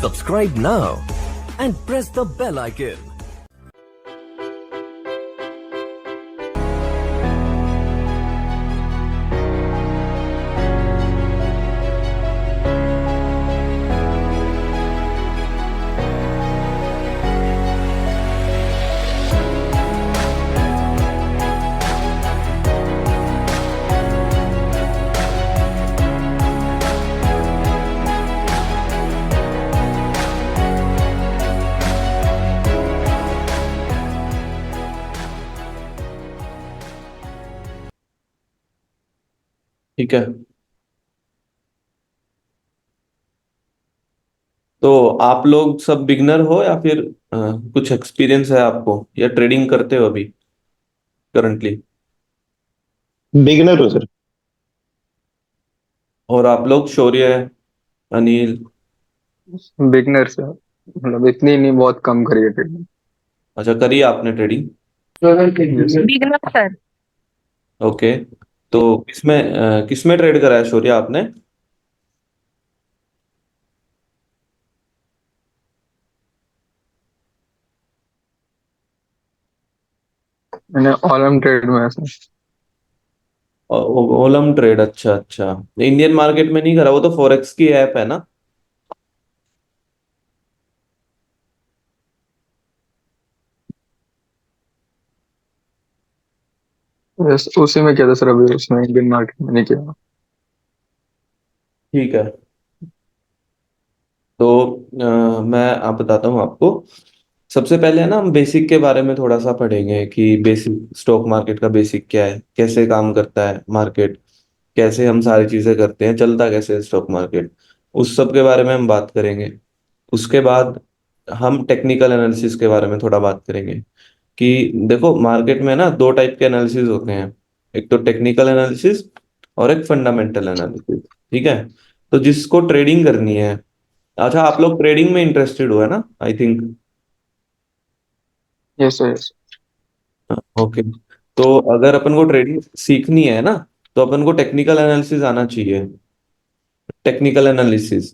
Subscribe now and press the bell icon. ठीक है। तो आप लोग सब बिगनर हो या फिर कुछ एक्सपीरियंस है आपको, या ट्रेडिंग करते हो अभी करंटली? बिगिनर हो सर। और आप लोग शौर्य, अनिल? बिगनर से मतलब इतनी नहीं, बहुत कम करी है ट्रेडिंग। अच्छा, करी आपने trading? Yes sir. Beginner sir. Okay. तो किसमें ट्रेड करा है शौर्य आपने? मैंने ऑलम ट्रेड में है सर। ओलम ट्रेड, अच्छा अच्छा। इंडियन मार्केट में नहीं करा, वो तो फॉरेक्स की ऐप है ना? यस, उसी में किया था सर, अभी उसमें इंडियन मार्केट में नहीं किया। ठीक है। तो मैं आप बताता हूँ आपको। सबसे पहले है ना, हम बेसिक के बारे में थोड़ा सा पढ़ेंगे कि बेसिक स्टॉक मार्केट का बेसिक क्या है, कैसे काम करता है मार्केट, कैसे हम सारी चीजें करते हैं, चलता कैसे है स्टॉक मार्केट। उस सब के बारे में हम बात करेंगे। उसके बाद हम टेक्निकल एनालिसिस के बारे में थोड़ा बात करेंगे कि देखो, मार्केट में ना दो टाइप के एनालिसिस होते हैं। एक तो टेक्निकल एनालिसिस और एक फंडामेंटल एनालिसिस। ठीक है। तो जिसको ट्रेडिंग करनी है, अच्छा आप लोग ट्रेडिंग में इंटरेस्टेड हो है ना, I think? Yes sir, yes. Okay. तो अगर अपन को ट्रेडिंग सीखनी है ना, तो अपन को टेक्निकल एनालिसिस आना चाहिए। टेक्निकल एनालिसिस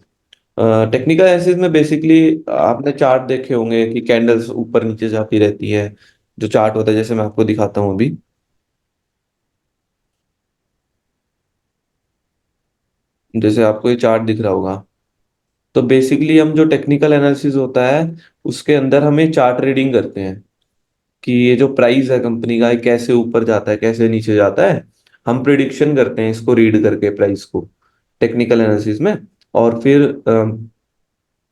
टेक्निकल एनालिसिस में बेसिकली आपने चार्ट देखे होंगे कि कैंडल्स ऊपर नीचे जाती रहती है। जो चार्ट होता है, जैसे मैं आपको दिखाता हूँ अभी, जैसे आपको ये चार्ट दिख रहा होगा। तो बेसिकली हम जो टेक्निकल एनालिसिस होता है, उसके अंदर हमें चार्ट रीडिंग करते हैं कि ये जो प्राइस है कंपनी का, ये कैसे ऊपर जाता है, कैसे नीचे जाता है। हम प्रिडिक्शन करते हैं इसको रीड करके, प्राइस को, टेक्निकल एनालिसिस में। और फिर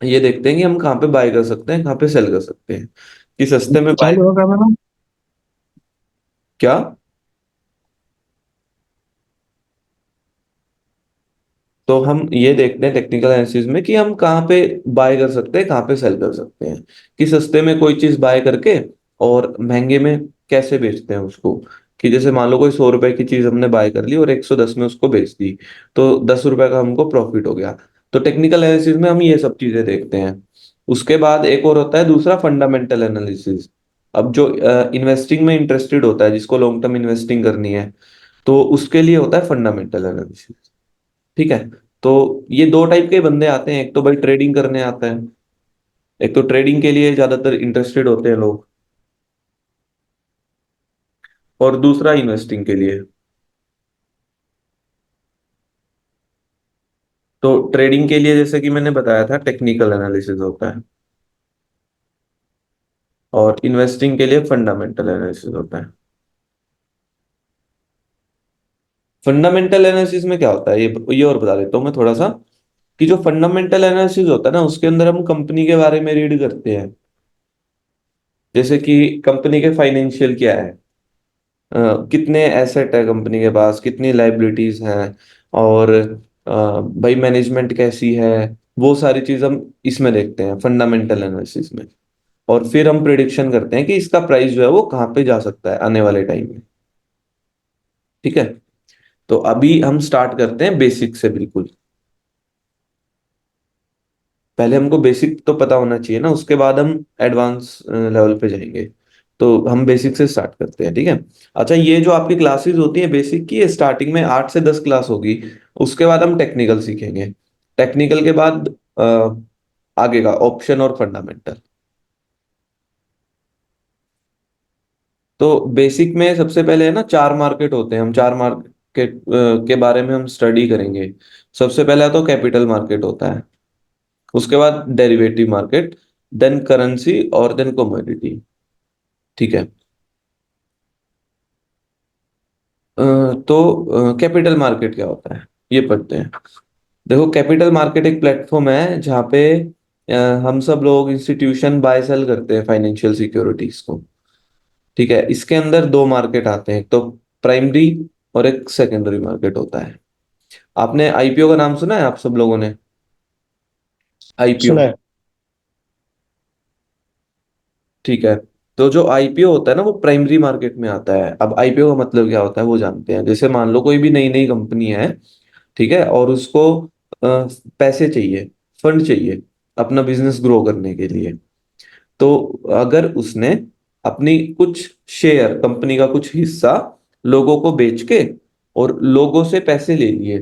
ये देखते हैं कि हम कहाँ पे बाय कर सकते हैं, कहाँ पे सेल कर सकते हैं, कि सस्ते में बाय। चालू होगा मैम। क्या? तो हम ये देखते हैं टेक्निकल एनालिसिस में कि हम कहाँ पे बाय कर सकते हैं, कहाँ पे सेल कर सकते हैं, कि सस्ते में कोई चीज बाय करके और महंगे में कैसे बेचते हैं उसको। कि जैसे मान लो कोई 100 रुपए की चीज हमने बाय कर ली और 110 में उसको बेच दी, तो 10 रुपए का हमको प्रॉफिट हो गया। तो टेक्निकल एनालिसिस में हम ये सब चीजें देखते हैं। उसके बाद एक और होता है दूसरा, फंडामेंटल एनालिसिस। अब जो इन्वेस्टिंग में इंटरेस्टेड होता है, जिसको लॉन्ग टर्म इन्वेस्टिंग करनी है, तो उसके लिए होता है फंडामेंटल एनालिसिस। ठीक है। तो ये दो टाइप के बंदे आते हैं, एक तो भाई ट्रेडिंग करने आता है, एक तो ट्रेडिंग के लिए ज्यादातर इंटरेस्टेड होते हैं लोग, और दूसरा इन्वेस्टिंग के लिए। तो ट्रेडिंग के लिए जैसे कि मैंने बताया था, टेक्निकल एनालिसिस होता है, और इन्वेस्टिंग के लिए फंडामेंटल एनालिसिस होता है। फंडामेंटल एनालिसिस में क्या होता है, ये और बता देता हूँ मैं थोड़ा सा। कि जो फंडामेंटल एनालिसिस होता है ना, उसके अंदर हम कंपनी के बारे में रीड करते हैं। जैसे कि कंपनी के फाइनेंशियल क्या है, कितने एसेट है कंपनी के पास, कितनी लाइबिलिटीज हैं, और भाई मैनेजमेंट कैसी है। वो सारी चीज हम इसमें देखते हैं फंडामेंटल एनालिसिस में। और फिर हम प्रिडिक्शन करते हैं कि इसका प्राइस जो है वो कहाँ पे जा सकता है आने वाले टाइम में। ठीक है। तो अभी हम स्टार्ट करते हैं बेसिक से, बिल्कुल। पहले हमको बेसिक तो पता होना चाहिए ना, उसके बाद हम एडवांस लेवल पे जाएंगे। तो हम बेसिक से स्टार्ट करते हैं, ठीक है। अच्छा, ये जो आपकी क्लासेस होती है बेसिक की, स्टार्टिंग में 8 से 10 क्लास होगी। उसके बाद हम टेक्निकल सीखेंगे। टेक्निकल के बाद आगे का ऑप्शन और फंडामेंटल। तो बेसिक में सबसे पहले है ना, चार मार्केट होते हैं, हम चार मार्केट के बारे में हम स्टडी करेंगे। सबसे पहला तो कैपिटल मार्केट होता है, उसके बाद डेरिवेटिव मार्केट, देन करेंसी और देन कमोडिटी। ठीक है। तो कैपिटल मार्केट क्या होता है ये पढ़ते हैं। देखो, कैपिटल मार्केट एक प्लेटफॉर्म है जहाँ पे अ, हम सब लोग इंस्टीट्यूशन बाय सेल करते हैं फाइनेंशियल सिक्योरिटीज को। ठीक है, इसके अंदर दो मार्केट आते हैं, एक तो प्राइमरी और एक सेकेंडरी मार्केट होता है। आपने आईपीओ का नाम सुना है आप सब लोगों ने? आईपीओ। सुना है। ठीक है। तो जो आईपीओ होता है ना वो प्राइमरी मार्केट में आता है। अब आईपीओ का मतलब क्या होता है वो जानते हैं। जैसे मान लो कोई भी नई नई कंपनी है, ठीक है, और उसको पैसे चाहिए, फंड चाहिए अपना बिजनेस ग्रो करने के लिए। तो अगर उसने अपनी कुछ शेयर, कंपनी का कुछ हिस्सा लोगों को बेच के और लोगों से पैसे ले लिए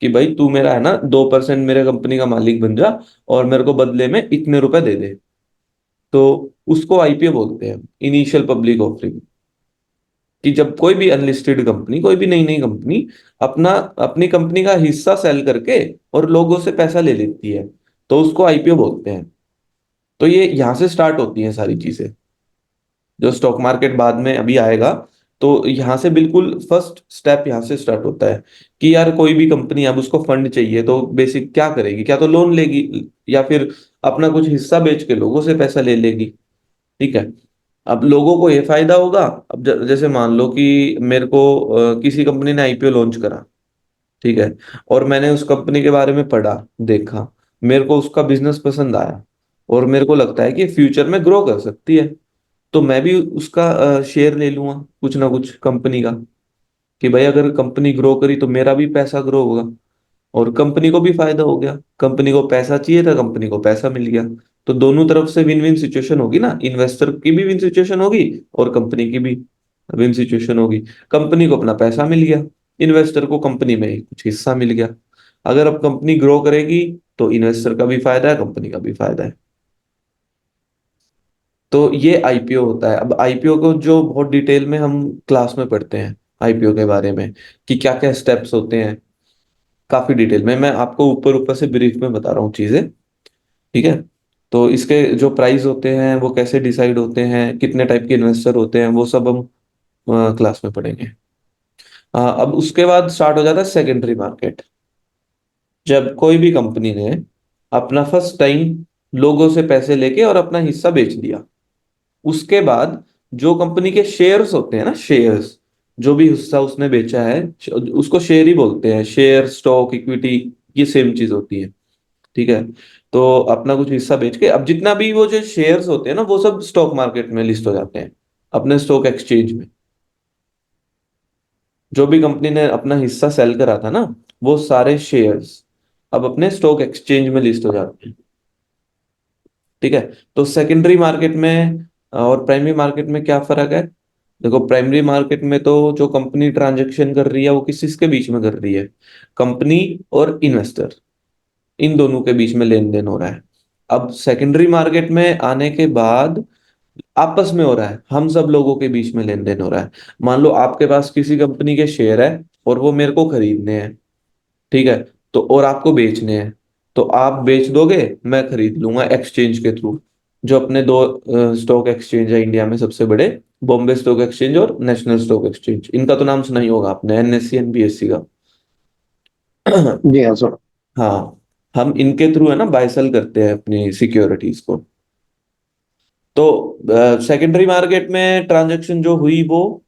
कि भाई तू मेरा है ना 2% मेरे कंपनी का मालिक बन जा और मेरे को बदले में इतने रुपए दे दे, तो उसको आईपीओ बोलते हैं, इनिशियल पब्लिक ऑफरिंग। कि जब कोई भी अनलिस्टेड कंपनी, कोई भी नई नई कंपनी अपना अपनी कंपनी का हिस्सा सेल करके और लोगों से पैसा ले लेती है, तो उसको आईपीओ बोलते हैं। तो ये यहाँ से स्टार्ट होती हैं सारी चीजें। जो स्टॉक मार्केट बाद में अभी आएगा, तो यहाँ से बिल्कुल फर्स्ट स्टेप यहाँ से स्टार्ट होता है कि यार कोई भी कंपनी, अब उसको फंड चाहिए तो बेसिक क्या करेगी, क्या तो लोन लेगी या फिर अपना कुछ हिस्सा बेच के लोगों से पैसा ले लेगी। ठीक है। अब लोगों को ये फायदा होगा। अब जैसे मान लो कि मेरे को किसी कंपनी ने आईपीओ लॉन्च करा, ठीक है, और मैंने उस कंपनी के बारे में पढ़ा, देखा, मेरे को उसका बिजनेस पसंद आया और मेरे को लगता है कि फ्यूचर में ग्रो कर सकती है, तो मैं भी उसका शेयर ले लूंगा कुछ ना कुछ कंपनी का। कि भाई अगर कंपनी ग्रो करी तो मेरा भी पैसा ग्रो होगा और कंपनी को भी फायदा हो गया। कंपनी को पैसा चाहिए था, कंपनी को पैसा मिल गया। तो दोनों तरफ से विन विन सिचुएशन होगी ना, इन्वेस्टर की भी विन सिचुएशन होगी और कंपनी की भी विन सिचुएशन होगी। कंपनी को अपना पैसा मिल गया, इन्वेस्टर को कंपनी में ही कुछ हिस्सा मिल गया। अगर अब कंपनी ग्रो करेगी तो इन्वेस्टर का भी फायदा है, कंपनी का भी फायदा है। तो ये आईपीओ होता है। अब आईपीओ को जो बहुत डिटेल में हम क्लास में पढ़ते हैं आईपीओ के बारे में कि क्या क्या स्टेप्स होते हैं, काफी डिटेल में। मैं आपको ऊपर ऊपर से ब्रीफ में बता रहा हूँ चीजें। ठीक है। तो इसके जो प्राइस होते हैं वो कैसे डिसाइड होते हैं, कितने टाइप के इन्वेस्टर होते हैं, वो सब हम क्लास में पढ़ेंगे। अब उसके बाद स्टार्ट हो जाता है सेकेंडरी मार्केट। जब कोई भी कंपनी ने अपना फर्स्ट टाइम लोगों से पैसे लेके और अपना हिस्सा बेच दिया, उसके बाद जो कंपनी के शेयर्स होते हैं ना, शेयर्स, जो भी हिस्सा उसने बेचा है उसको शेयर ही बोलते हैं। शेयर, स्टॉक, इक्विटी, ये सेम चीज होती है। ठीक है। तो अपना कुछ हिस्सा बेच के अब जितना भी वो जो शेयर्स होते हैं ना वो सब स्टॉक मार्केट में लिस्ट हो जाते हैं, अपने स्टॉक एक्सचेंज में। जो भी कंपनी ने अपना हिस्सा सेल करा था ना, वो सारे शेयर्स अब अपने स्टॉक एक्सचेंज में लिस्ट हो जाते हैं। ठीक है। तो सेकेंडरी मार्केट में और प्राइमरी मार्केट में क्या फर्क है? देखो, प्राइमरी मार्केट में तो जो कंपनी ट्रांजैक्शन कर रही है वो किस किसके बीच में कर रही है? कंपनी और इन्वेस्टर, इन दोनों के बीच में लेन देन हो रहा है। अब सेकेंडरी मार्केट में आने के बाद आपस में हो रहा है, हम सब लोगों के बीच में लेन देन हो रहा है। मान लो आपके पास किसी कंपनी के शेयर है और वो मेरे को खरीदने हैं, ठीक है, तो और आपको बेचने हैं। तो आप बेच दोगे, मैं खरीद लूंगा एक्सचेंज के थ्रू। जो अपने दो स्टॉक एक्सचेंज है इंडिया में सबसे बड़े, बॉम्बे स्टॉक एक्सचेंज और नेशनल स्टॉक एक्सचेंज। इनका तो नाम सुना ही होगा आपने, एनएससी, एनबीएससी का। जी हाँ सुना। हाँ, हम इनके थ्रू है ना बाय सेल करते हैं अपनी सिक्योरिटीज को। तो सेकेंडरी मार्केट में ट्रांजैक्शन जो हुई वो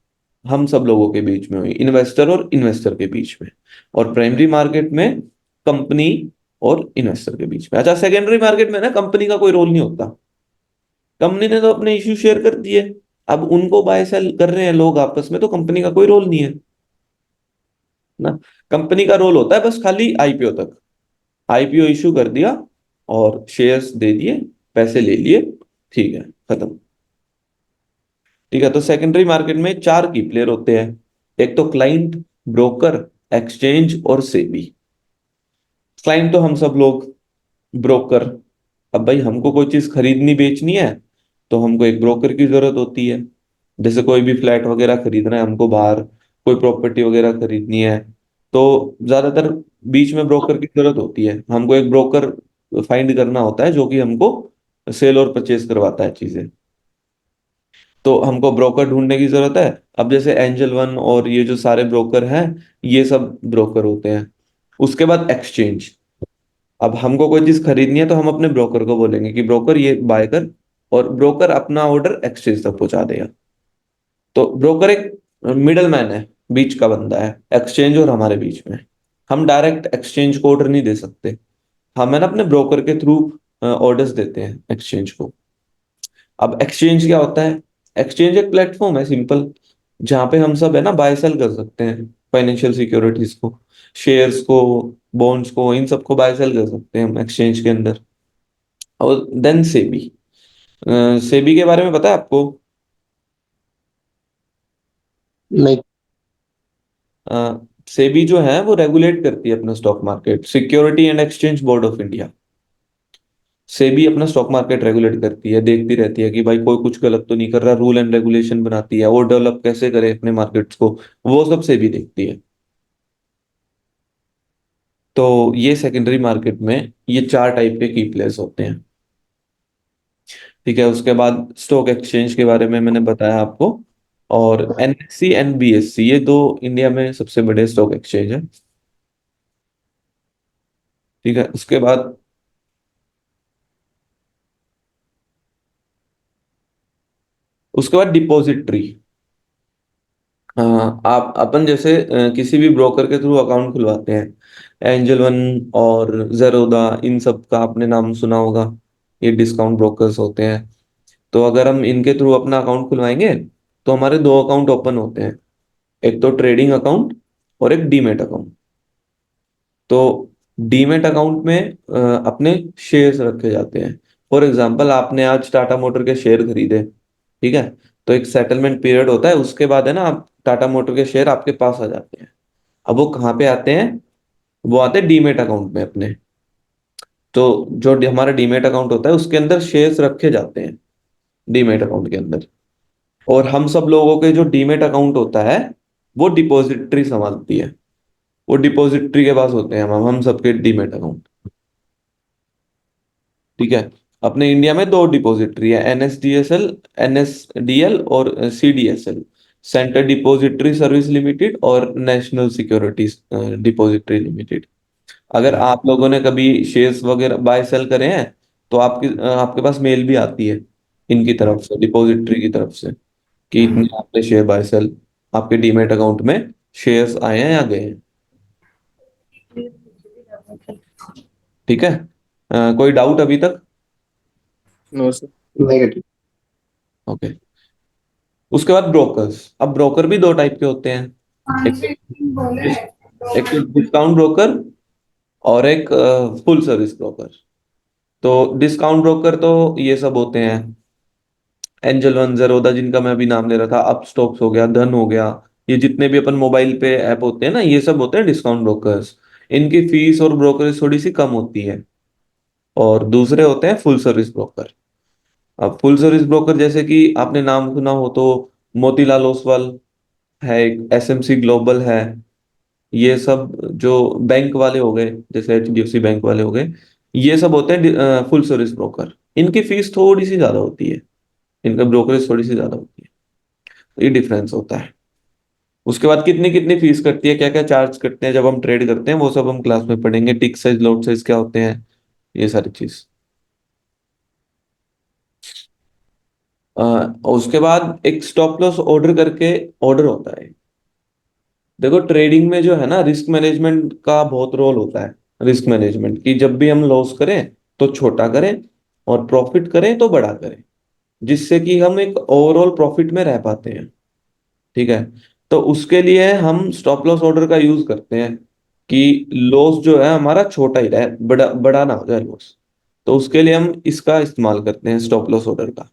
हम सब लोगों के बीच में हुई, इन्वेस्टर और इन्वेस्टर के बीच में। और प्राइमरी मार्केट में कंपनी और इन्वेस्टर के बीच में। अच्छा, सेकेंडरी मार्केट में ना कंपनी का कोई रोल नहीं होता। कंपनी ने तो अपने इश्यू शेयर कर दिए, अब उनको बाय सेल कर रहे हैं लोग आपस में, तो कंपनी का कोई रोल नहीं है ना। कंपनी का रोल होता है बस खाली आईपीओ तक। आईपीओ इशू कर दिया और शेयर्स दे दिए, पैसे ले लिए, ठीक है, खत्म। ठीक है। तो सेकेंडरी मार्केट में चार की प्लेयर होते हैं। एक तो क्लाइंट, ब्रोकर, एक्सचेंज और सेबी। क्लाइंट तो हम सब लोग, ब्रोकर, अब भाई हमको कोई चीज खरीदनी बेचनी है तो हमको एक ब्रोकर की जरूरत होती है। जैसे कोई भी फ्लैट वगैरह खरीदना है हमको बाहर, कोई प्रॉपर्टी वगैरह खरीदनी है, तो ज्यादातर बीच में ब्रोकर की जरूरत होती है। हमको एक ब्रोकर फाइंड करना होता है जो कि हमको सेल और परचेज करवाता है चीजें। तो हमको ब्रोकर ढूंढने की जरूरत है। अब जैसे एंजल वन और ये जो सारे ब्रोकर हैं, ये सब ब्रोकर होते हैं। उसके बाद एक्सचेंज। अब हमको कोई चीज खरीदनी है तो हम अपने ब्रोकर को बोलेंगे कि ब्रोकर ये बाय कर, और ब्रोकर अपना ऑर्डर एक्सचेंज तक पहुंचा देगा। तो ब्रोकर एक मिडल मैन है, बीच का बंदा है एक्सचेंज और हमारे बीच में। हम डायरेक्ट एक्सचेंज को ऑर्डर नहीं दे सकते, हम है ना अपने ब्रोकर के थ्रू ऑर्डर्स देते हैं एक्सचेंज को। अब एक्सचेंज क्या होता है? एक्सचेंज एक प्लेटफॉर्म है सिंपल, जहाँ पे हम सब है ना बाय सेल कर सकते हैं फाइनेंशियल सिक्योरिटीज को, शेयर्स को, बॉन्ड्स को, इन सबको बाय सेल कर सकते हैं हम एक्सचेंज के अंदर। और देन सेबी। सेबी के बारे में पता है आपको? नहीं। सेबी जो है वो रेगुलेट करती है अपना stock market, security and exchange board of India. SEBI अपना स्टॉक मार्केट रेगुलेट करती है, देखती रहती है कि भाई कोई कुछ गलत तो नहीं कर रहा, रूल एंड रेगुलेशन बनाती है, और डेवलप कैसे करे अपने मार्केट्स को, वो सब सेबी देखती है। तो ये सेकेंडरी मार्केट में ये चार टाइप के की प्लेयर्स होते हैं। ठीक है, उसके बाद स्टॉक एक्सचेंज के बारे में मैंने बताया आपको। और एनएससी एंड बीएससी, ये दो इंडिया में सबसे बड़े स्टॉक एक्सचेंज है। ठीक है, उसके बाद डिपॉजिटरी। आप अपन जैसे किसी भी ब्रोकर के थ्रू अकाउंट खुलवाते हैं, एंजल वन और जेरोदा, इन सब का आपने नाम सुना होगा। ये डिस्काउंट ब्रोकर्स होते हैं। तो अगर हम इनके थ्रू अपना अकाउंट खुलवाएंगे तो हमारे दो अकाउंट ओपन होते हैं, एक तो ट्रेडिंग अकाउंट और एक डीमेट अकाउंट। तो डीमेट अकाउंट में अपने शेयर्स रखे जाते हैं। फॉर एग्जांपल आपने आज टाटा मोटर के शेयर खरीदे, ठीक है, तो एक सेटलमेंट पीरियड होता है, उसके बाद है ना आप टाटा मोटर के शेयर आपके पास आ जाते हैं। अब वो कहाँ पे आते हैं? वो आते हैं डीमेट अकाउंट में अपने। तो जो हमारा डीमेट अकाउंट होता है उसके अंदर शेयर्स रखे जाते हैं, डीमेट अकाउंट के अंदर। और हम सब लोगों के जो डीमेट अकाउंट होता है वो डिपॉजिटरी संभालती है। वो डिपॉजिटरी के पास होते हैं हम सबके डीमेट अकाउंट। ठीक है, अपने इंडिया में दो डिपॉजिटरी है, एनएसडीएल और CDSL, central depository service limited और नेशनल सिक्योरिटीज डिपॉजिटरी लिमिटेड। अगर आप लोगों ने कभी शेयर्स वगैरह बाय सेल करे हैं तो आपके पास मेल भी आती है इनकी तरफ से, डिपॉजिटरी की तरफ से, कि इतने आपने शेयर बाय सेल, आपके डीमेट अकाउंट में शेयर्स आए हैं या गए हैं। ठीक है, कोई डाउट अभी तक? No sir. नेगेटिव। ओके। उसके बाद ब्रोकर्स। अब ब्रोकर भी दो टाइप के होते हैं, एक एक तो डिस्काउंट ब्रोकर और एक फुल सर्विस ब्रोकर। तो डिस्काउंट ब्रोकर तो ये सब होते हैं, एंजल वन, जेरोदा, जिनका मैं अभी नाम ले रहा था, अपस्टॉक्स हो गया, धन हो गया, ये जितने भी अपन मोबाइल पे ऐप होते हैं ना, ये सब होते हैं डिस्काउंट ब्रोकर्स। इनकी फीस और ब्रोकरेज थोड़ी सी कम होती है। और दूसरे होते हैं फुल सर्विस ब्रोकर। अब फुल सर्विस ब्रोकर जैसे कि आपने नाम सुना हो तो मोतीलाल ओसवाल है, एक एसएमसी ग्लोबल है, ये सब जो बैंक वाले हो गए, जैसे एचडीएफसी बैंक वाले हो गए, ये सब होते हैं फुल सर्विस ब्रोकर। इनकी फीस थोड़ी सी ज्यादा होती है, इनका ब्रोकरेज थोड़ी सी ज्यादा होती है, ये डिफरेंस होता है। उसके बाद कितनी कितनी फीस कटती है, क्या क्या चार्ज करते हैं जब हम ट्रेड करते हैं, वो सब हम क्लास में पढ़ेंगे। टिक साइज, लॉट साइज क्या होते हैं, ये सारी चीज। उसके बाद एक स्टॉप लॉस ऑर्डर करके ऑर्डर होता है। देखो ट्रेडिंग में जो है ना, रिस्क मैनेजमेंट का बहुत रोल होता है। रिस्क मैनेजमेंट की, जब भी हम लॉस करें तो छोटा करें, और प्रॉफिट करें तो बड़ा करें, जिससे कि हम एक ओवरऑल प्रॉफिट में रह पाते हैं। ठीक है, तो उसके लिए हम स्टॉप लॉस ऑर्डर का यूज करते हैं कि लॉस जो है हमारा छोटा ही रहे, बड़ा बड़ा ना हो जाए लॉस। तो उसके लिए हम इसका इस्तेमाल करते हैं, स्टॉप लॉस ऑर्डर का।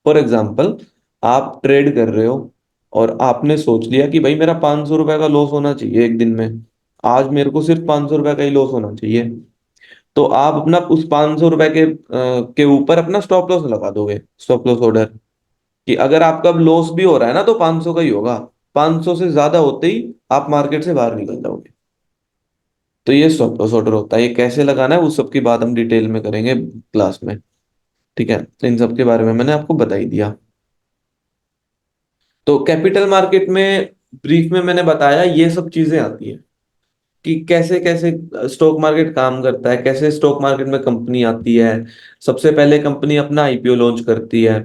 फॉर एग्जाम्पल, आप ट्रेड कर रहे हो और आपने सोच लिया कि भाई मेरा 500 रुपए का लॉस होना चाहिए एक दिन में, आज मेरे को सिर्फ 500 रुपए का ही लॉस होना चाहिए। तो आप अपना उस 500 रुपए के ऊपर अपना स्टॉप लॉस लगा दोगे, स्टॉप लॉस ऑर्डर, कि अगर आपका लॉस भी हो रहा है ना तो 500 का ही होगा, 500 से ज्यादा होते ही आप मार्केट से बाहर निकल जाओगे। तो ये स्टॉप लॉस ऑर्डर होता है। ये कैसे लगाना है वो सब की बात हम डिटेल में करेंगे क्लास में। ठीक है, तो इन सब के बारे में मैंने आपको बता ही दिया। तो कैपिटल मार्केट में ब्रीफ में मैंने बताया ये सब चीजें आती हैं कि कैसे कैसे स्टॉक मार्केट काम करता है, कैसे स्टॉक मार्केट में कंपनी आती है। सबसे पहले कंपनी अपना आईपीओ लॉन्च करती है।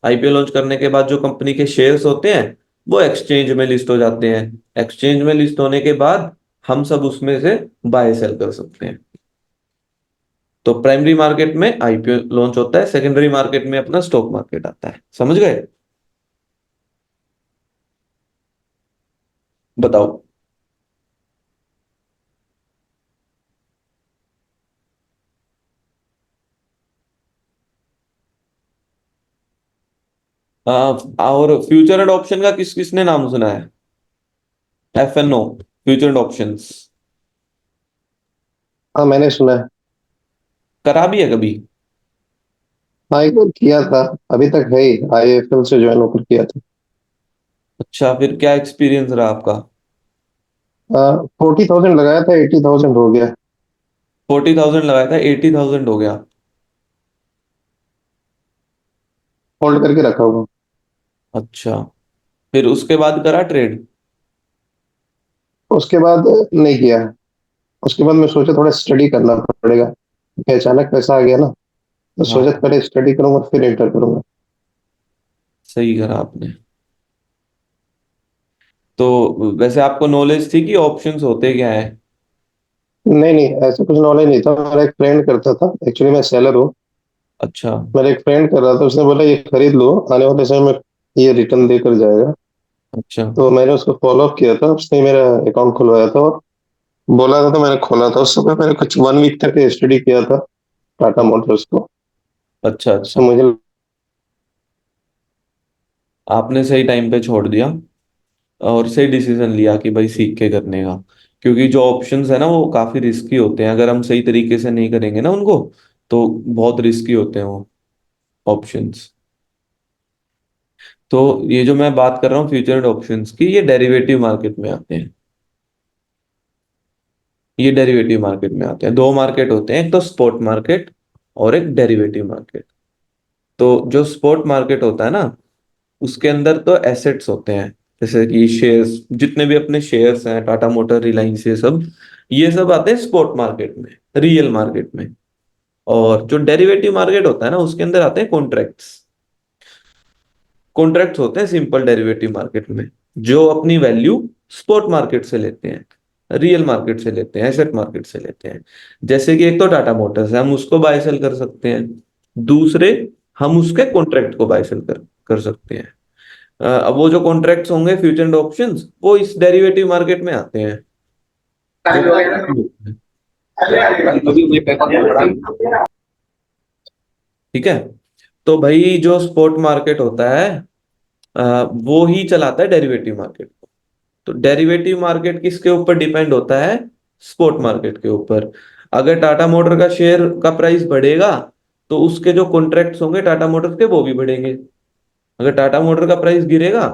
आईपीओ लॉन्च करने के बाद जो कंपनी के शेयर्स होते हैं वो एक्सचेंज में लिस्ट हो जाते हैं। एक्सचेंज में लिस्ट होने के बाद हम सब उसमें से बाय सेल कर सकते हैं। तो प्राइमरी मार्केट में आईपीओ लॉन्च होता है, सेकेंडरी मार्केट में अपना स्टॉक मार्केट आता है। समझ गए? बताओ। और फ्यूचर एंड ऑप्शन का किस किसने नाम सुना है? FNO, फ्यूचर एंड ऑप्शंस, हाँ मैंने सुना है। करा भी है कभी? हाँ एक बार किया था, अभी तक है ही, IIFL से ज्वाइन होकर किया था। अच्छा, फिर क्या एक्सपीरियंस रहा आपका? 40,000 लगाया था, 80,000 हो गया। 40,000 लगाया था, 80,000 हो गया। होल्ड करके रखा हुआ। अच्छा, फिर उसके बाद करा ट्रेड? उसके बाद नहीं किया। उसके बाद मैं सोचा थोड़ा स्टडी करना पड़ेगा, क्योंकि अचानक पैसा आ गया ना, तो सोचा हाँ, पहले स्टडी करूंगा फिर एंटर करूंगा। सही करा आपने। तो वैसे आपको नॉलेज थी कि ऑप्शंस होते क्या है? नहीं नहीं, ऐसा कुछ नॉलेज नहीं था, मेरा एक फ्रेंड करता था, एक्चुअली मैं सेलर हूँ। अच्छा। मेरा एक फ्रेंड कर रहा था, उसने बोला ये खरीद लो, आने वाले समय में ये रिटर्न देकर जाएगा। अच्छा। तो मैंने उसको फॉलो अप किया था, उसने मेरा अकाउंट खुलवाया था और बोला था, तो मैंने खोला था। उस समय मैंने कुछ 1 वीक तक स्टडी किया था टाटा मोटर्स को। अच्छा। तो अच्छा, मुझे आपने सही टाइम पे छोड़ दिया और सही डिसीजन लिया कि भाई सीख के करने का। क्योंकि जो ऑप्शंस है ना वो काफी रिस्की होते हैं, अगर हम सही तरीके से नहीं करेंगे ना उनको तो बहुत रिस्की होते हैं वो ऑप्शंस। तो ये जो मैं बात कर रहा हूँ फ्यूचर एंड ऑप्शंस की, ये डेरिवेटिव मार्केट में आते हैं। ये डेरिवेटिव मार्केट में आते हैं। दो मार्केट होते हैं, एक तो स्पॉट मार्केट और एक डेरिवेटिव मार्केट। तो जो स्पॉट मार्केट होता है ना उसके अंदर तो एसेट्स होते हैं, जैसे कि शेयर्स, जितने भी अपने शेयर्स हैं, टाटा मोटर, रिलायंस, ये सब आते हैं स्पॉट मार्केट में, रियल मार्केट में। और जो डेरिवेटिव मार्केट होता है ना उसके अंदर आते हैं कॉन्ट्रैक्ट्स। कॉन्ट्रैक्ट्स होते हैं सिंपल डेरिवेटिव मार्केट में, जो अपनी वैल्यू स्पॉट मार्केट से लेते हैं, रियल मार्केट से लेते हैं, एसेट मार्केट से लेते हैं। जैसे कि एक तो टाटा मोटर्स है, हम उसको बाय सेल कर सकते हैं। दूसरे, हम उसके कॉन्ट्रैक्ट को बाय सेल कर सकते हैं। अब वो जो कॉन्ट्रैक्ट्स होंगे फ्यूचर एंड ऑप्शंस वो इस डेरिवेटिव मार्केट में आते हैं। जो ठीक है। तो भाई जो स्पॉट मार्केट होता है वो ही चलाता है डेरिवेटिव मार्केट को। तो डेरिवेटिव मार्केट किसके ऊपर डिपेंड होता है? स्पॉट मार्केट के ऊपर। अगर टाटा मोटर का शेयर का प्राइस बढ़ेगा तो उसके जो कॉन्ट्रैक्ट्स होंगे टाटा मोटर के वो भी बढ़ेंगे। अगर टाटा मोटर का प्राइस गिरेगा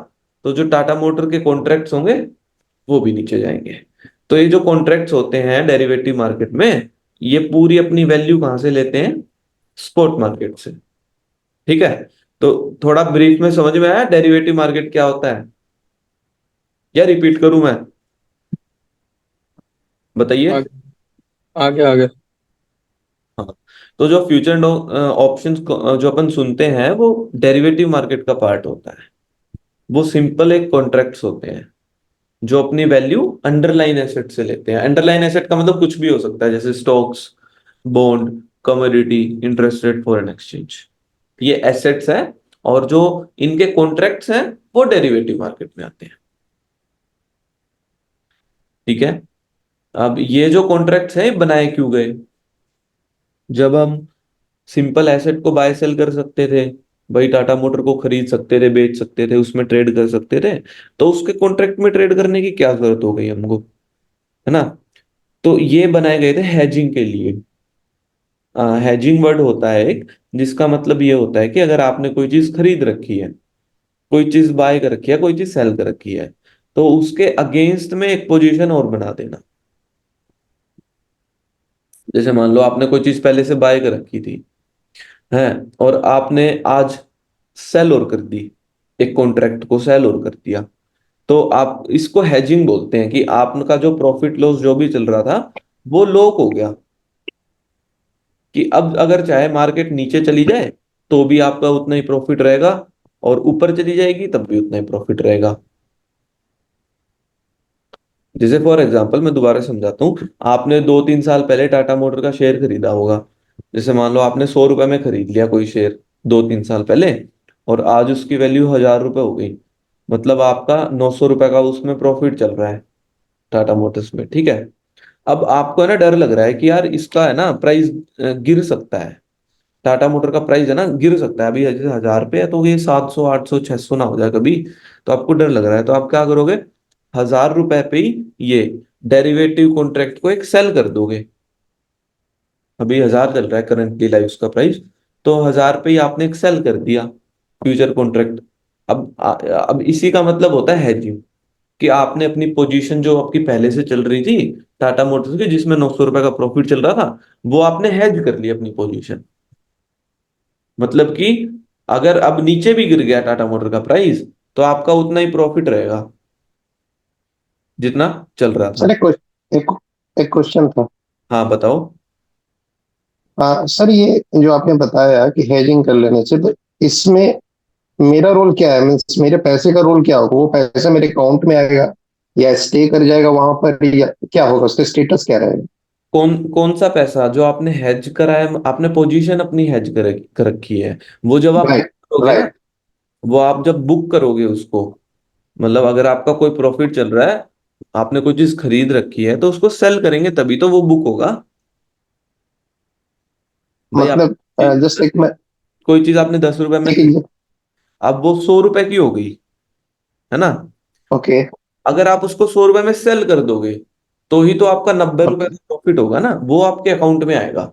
तो जो टाटा मोटर के कॉन्ट्रैक्ट्स होंगे वो भी नीचे जाएंगे। तो ये जो कॉन्ट्रैक्ट्स होते हैं डेरिवेटिव मार्केट में, ये पूरी अपनी वैल्यू कहाँ से लेते हैं? स्पॉट मार्केट से। ठीक है। तो थोड़ा ब्रीफ में समझ में आया डेरिवेटिव मार्केट क्या होता है, या रिपीट करूं मैं? बताइए। आगे आगे आगे। हाँ। तो जो फ्यूचर एंड ऑप्शंस जो अपन सुनते हैं वो डेरिवेटिव मार्केट का पार्ट होता है। वो सिंपल एक कॉन्ट्रैक्ट्स होते हैं जो अपनी वैल्यू अंडरलाइन एसेट से लेते हैं। अंडरलाइन एसेट का मतलब कुछ भी हो सकता है, जैसे stocks, bond, commodity, interest rate, foreign exchange, ये एसेट्स हैं। और जो इनके कॉन्ट्रैक्ट्स हैं वो डेरिवेटिव मार्केट में आते हैं। ठीक है। अब ये जो कॉन्ट्रैक्ट्स हैं ये बनाए क्यों गए? जब हम सिंपल एसेट को बाय सेल कर सकते थे, भाई टाटा मोटर को खरीद सकते थे, बेच सकते थे, उसमें ट्रेड कर सकते थे, तो उसके कॉन्ट्रैक्ट में ट्रेड करने की क्या जरूरत हो गई हमको, है ना? तो ये बनाए गए थे हैजिंग के लिए। हेजिंग वर्ड होता है एक, जिसका मतलब ये होता है कि अगर आपने कोई चीज खरीद रखी है, कोई चीज बाय कर रखी है, कोई चीज सेल कर रखी है, तो उसके अगेंस्ट में एक पोजीशन और बना देना। जैसे मान लो आपने कोई चीज पहले से बाय कर रखी थी, है, और आपने आज सेल और कर दी, एक कॉन्ट्रैक्ट को सेल और कर दिया, तो आप इसको हेजिंग बोलते हैं कि आपका जो प्रॉफिट लॉस जो भी चल रहा था वो लॉक हो गया, कि अब अगर चाहे मार्केट नीचे चली जाए तो भी आपका उतना ही प्रॉफिट रहेगा, और ऊपर चली जाएगी तब भी उतना ही प्रॉफिट रहेगा। जैसे फॉर एग्जांपल मैं दोबारा समझाता हूँ, आपने 2-3 साल पहले टाटा मोटर का शेयर खरीदा होगा। जैसे मान लो आपने 100 रुपए में खरीद लिया कोई शेयर 2-3 साल पहले, और आज उसकी वैल्यू 1000 रुपए हो गई, मतलब आपका 900 रुपए का उसमें प्रॉफिट चल रहा है टाटा मोटर्स में, ठीक है। अब आपको है ना डर लग रहा है कि यार इसका है ना प्राइस गिर सकता है, टाटा मोटर का प्राइस है ना गिर सकता है, अभी जैसे 1000 पे है तो ये 700 800 600 ना हो जाए कभी, तो आपको डर लग रहा है, तो आप क्या करोगे, 1000 रुपए पे ही ये डेरिवेटिव कॉन्ट्रैक्ट को एक सेल कर दोगे। अभी 1000 चल रहा है करंटली लाइव उसका प्राइस, तो 1000 पे ही आपने एक सेल कर दिया फ्यूचर कॉन्ट्रैक्ट। अब इसी का मतलब होता है हेजिंग, कि आपने अपनी पोजीशन जो आपकी पहले से चल रही थी टाटा मोटर्स की, जिसमें 900 रुपए का प्रॉफिट चल रहा था, वो आपने हेज कर लिया अपनी पोजीशन। मतलब कि अगर अब नीचे भी गिर गया टाटा मोटर का प्राइस, तो आपका उतना ही प्रॉफिट रहेगा जितना चल रहा सर था। एक एक क्वेश्चन था। हाँ बताओ। सर ये जो आपने बताया कि हेजिंग कर लेने से, तो इसमें मेरा रोल क्या है? मीन्स मेरे पैसे का रोल क्या होगा? वो पैसा मेरे अकाउंट में आएगा या स्टे कर जाएगा वहां पर, या क्या होगा? उसका स्टेटस क्या रहेगा? कौन कौन सा पैसा जो आपने हेज करा है, आपने पोजीशन अपनी हेज कर रखी है, वो जब आप बुक राइट, करोगे ना, राइट। वो आप जब बुक करोगे उसको, मतलब अगर आपका कोई प्रॉफिट चल रहा है, आपने कोई चीज खरीद रखी है, तो उसको सेल करेंगे तभी तो वो बुक होगा। भाई आप मतलब जस्ट एक मैं कोई चीज आपने 10 रुपए में खरीदी, एक अब वो 100 रुपए की हो गई, है ना। ओके, अगर आप उसको 100 रुपए में सेल कर दोगे, तो ही तो आपका 90 रुपए ओके, का प्रॉफिट होगा ना, वो आपके अकाउंट में आएगा।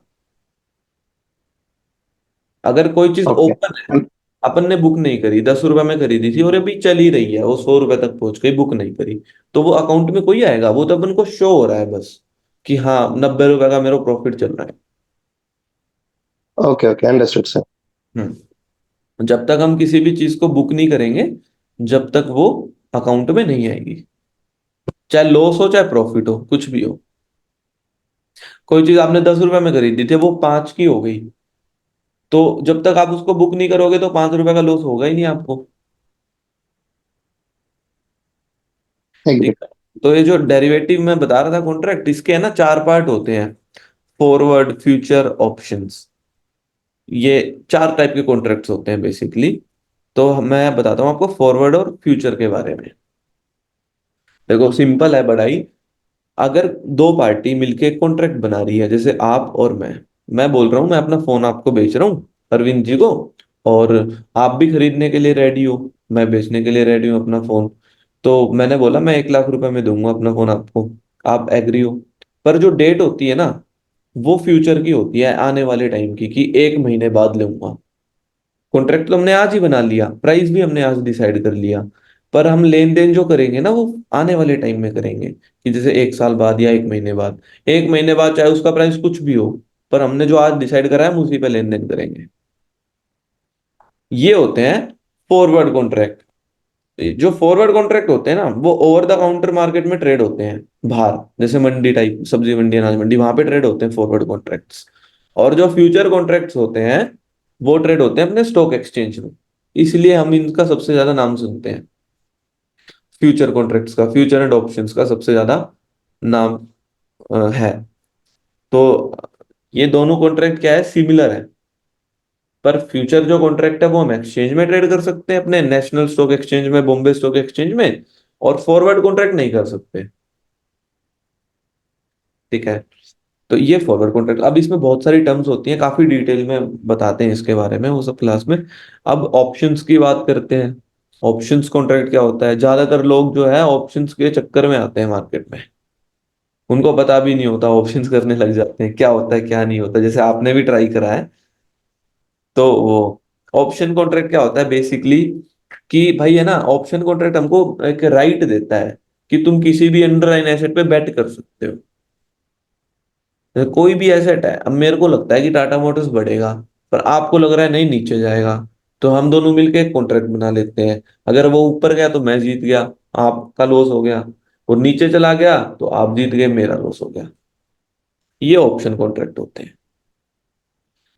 अगर कोई चीज ओके। ओपन है, अपन ने बुक नहीं करी, 10 रुपए में खरीदी थी और अभी चल ही रही है, वो 100 रुपए तक पहुंच गई, बुक नहीं करी, तो वो अकाउंट में कोई आएगा, वो तो अपन को शो हो रहा है बस, कि हाँ 90 रुपए का मेरा प्रॉफिट चल रहा है। Okay, okay, understood sir. जब तक हम किसी भी चीज को बुक नहीं करेंगे, जब तक वो अकाउंट में नहीं आएगी, चाहे लॉस हो चाहे प्रॉफिट हो, कुछ भी हो। कोई चीज आपने 10 रुपए में खरीदी थी, वो 5 की हो गई, तो जब तक आप उसको बुक नहीं करोगे तो 5 रुपए का लॉस होगा ही नहीं आपको। ठीक एग्री। है। तो ये जो डेरिवेटिव मैं बता रहा था कॉन्ट्रैक्ट, इसके है ना 4 पार्ट होते हैं, फॉरवर्ड, फ्यूचर, ऑप्शंस। ये 4 टाइप के कॉन्ट्रैक्ट्स होते हैं बेसिकली। तो मैं बताता हूँ आपको फॉरवर्ड और फ्यूचर के बारे में। देखो सिंपल है बड़ाई। अगर दो पार्टी मिलके एक कॉन्ट्रैक्ट बना रही है, जैसे आप और मैं बोल रहा हूँ मैं अपना फोन आपको बेच रहा हूँ अरविंद जी को, और आप भी खरीदने के लिए रेडी हो, मैं बेचने के लिए रेडी हूँ अपना फोन। तो मैंने बोला मैं 1 लाख रुपए में दूंगा अपना फोन आपको, आप एग्री हो। पर जो डेट होती है ना, वो फ्यूचर की होती है, आने वाले टाइम की, कि 1 महीने बाद लूंगा। कॉन्ट्रैक्ट तो हमने आज ही बना लिया, प्राइस भी हमने आज डिसाइड कर लिया, पर हम लेन देन जो करेंगे ना वो आने वाले टाइम में करेंगे, कि जैसे 1 साल बाद या 1 महीने बाद। 1 महीने बाद चाहे उसका प्राइस कुछ भी हो, पर हमने जो आज डिसाइड करा है हम उसी पे लेन देन करेंगे। ये होते हैं फॉरवर्ड कॉन्ट्रैक्ट। जो फॉरवर्ड कॉन्ट्रैक्ट होते हैं ना, वो ओवर द काउंटर मार्केट में ट्रेड होते हैं, बाहर, जैसे मंडी टाइप, सब्जी मंडी, अनाज मंडी, वहां पे ट्रेड होते हैं फॉरवर्ड कॉन्ट्रैक्ट्स। और जो फ्यूचर कॉन्ट्रैक्ट्स होते हैं, वो ट्रेड होते हैं अपने स्टॉक एक्सचेंज में, इसलिए हम इनका सबसे ज्यादा नाम सुनते हैं, फ्यूचर कॉन्ट्रैक्ट्स का, फ्यूचर एंड ऑप्शंस का सबसे ज्यादा नाम है। तो ये दोनों कॉन्ट्रैक्ट क्या है, सिमिलर है। पर फ्यूचर जो कॉन्ट्रैक्ट है वो हम एक्सचेंज में ट्रेड कर सकते हैं, अपने नेशनल स्टॉक एक्सचेंज में, बॉम्बे स्टॉक एक्सचेंज में, और फॉरवर्ड कॉन्ट्रैक्ट नहीं कर सकते। ठीक है। तो ये फॉरवर्ड कॉन्ट्रैक्ट, अब इसमें बहुत सारी टर्म्स होती हैं, काफी डिटेल में बताते हैं इसके बारे में वो सब क्लास में। अब ऑप्शंस की बात करते हैं। ऑप्शंस कॉन्ट्रैक्ट क्या होता है, ज्यादातर लोग जो है ऑप्शंस के चक्कर में आते हैं मार्केट में। उनको पता भी नहीं होता, ऑप्शंस करने लग जाते हैं क्या होता है क्या नहीं होता, जैसे आपने भी ट्राई करा है। तो वो ऑप्शन कॉन्ट्रैक्ट क्या होता है बेसिकली, कि भाई है ना, ऑप्शन कॉन्ट्रैक्ट हमको एक राइट देता है कि तुम किसी भी अंडरलाइन एसेट पे बेट कर सकते हो। जैसे कोई भी एसेट है, अब मेरे को लगता है कि टाटा मोटर्स बढ़ेगा, पर आपको लग रहा है नहीं नीचे जाएगा, तो हम दोनों मिलके एक कॉन्ट्रैक्ट बना लेते हैं। अगर वो ऊपर गया तो मैं जीत गया, आपका लॉस हो गया। और नीचे चला गया तो आप जीत गए, मेरा लॉस हो गया। ये ऑप्शन कॉन्ट्रैक्ट होते हैं।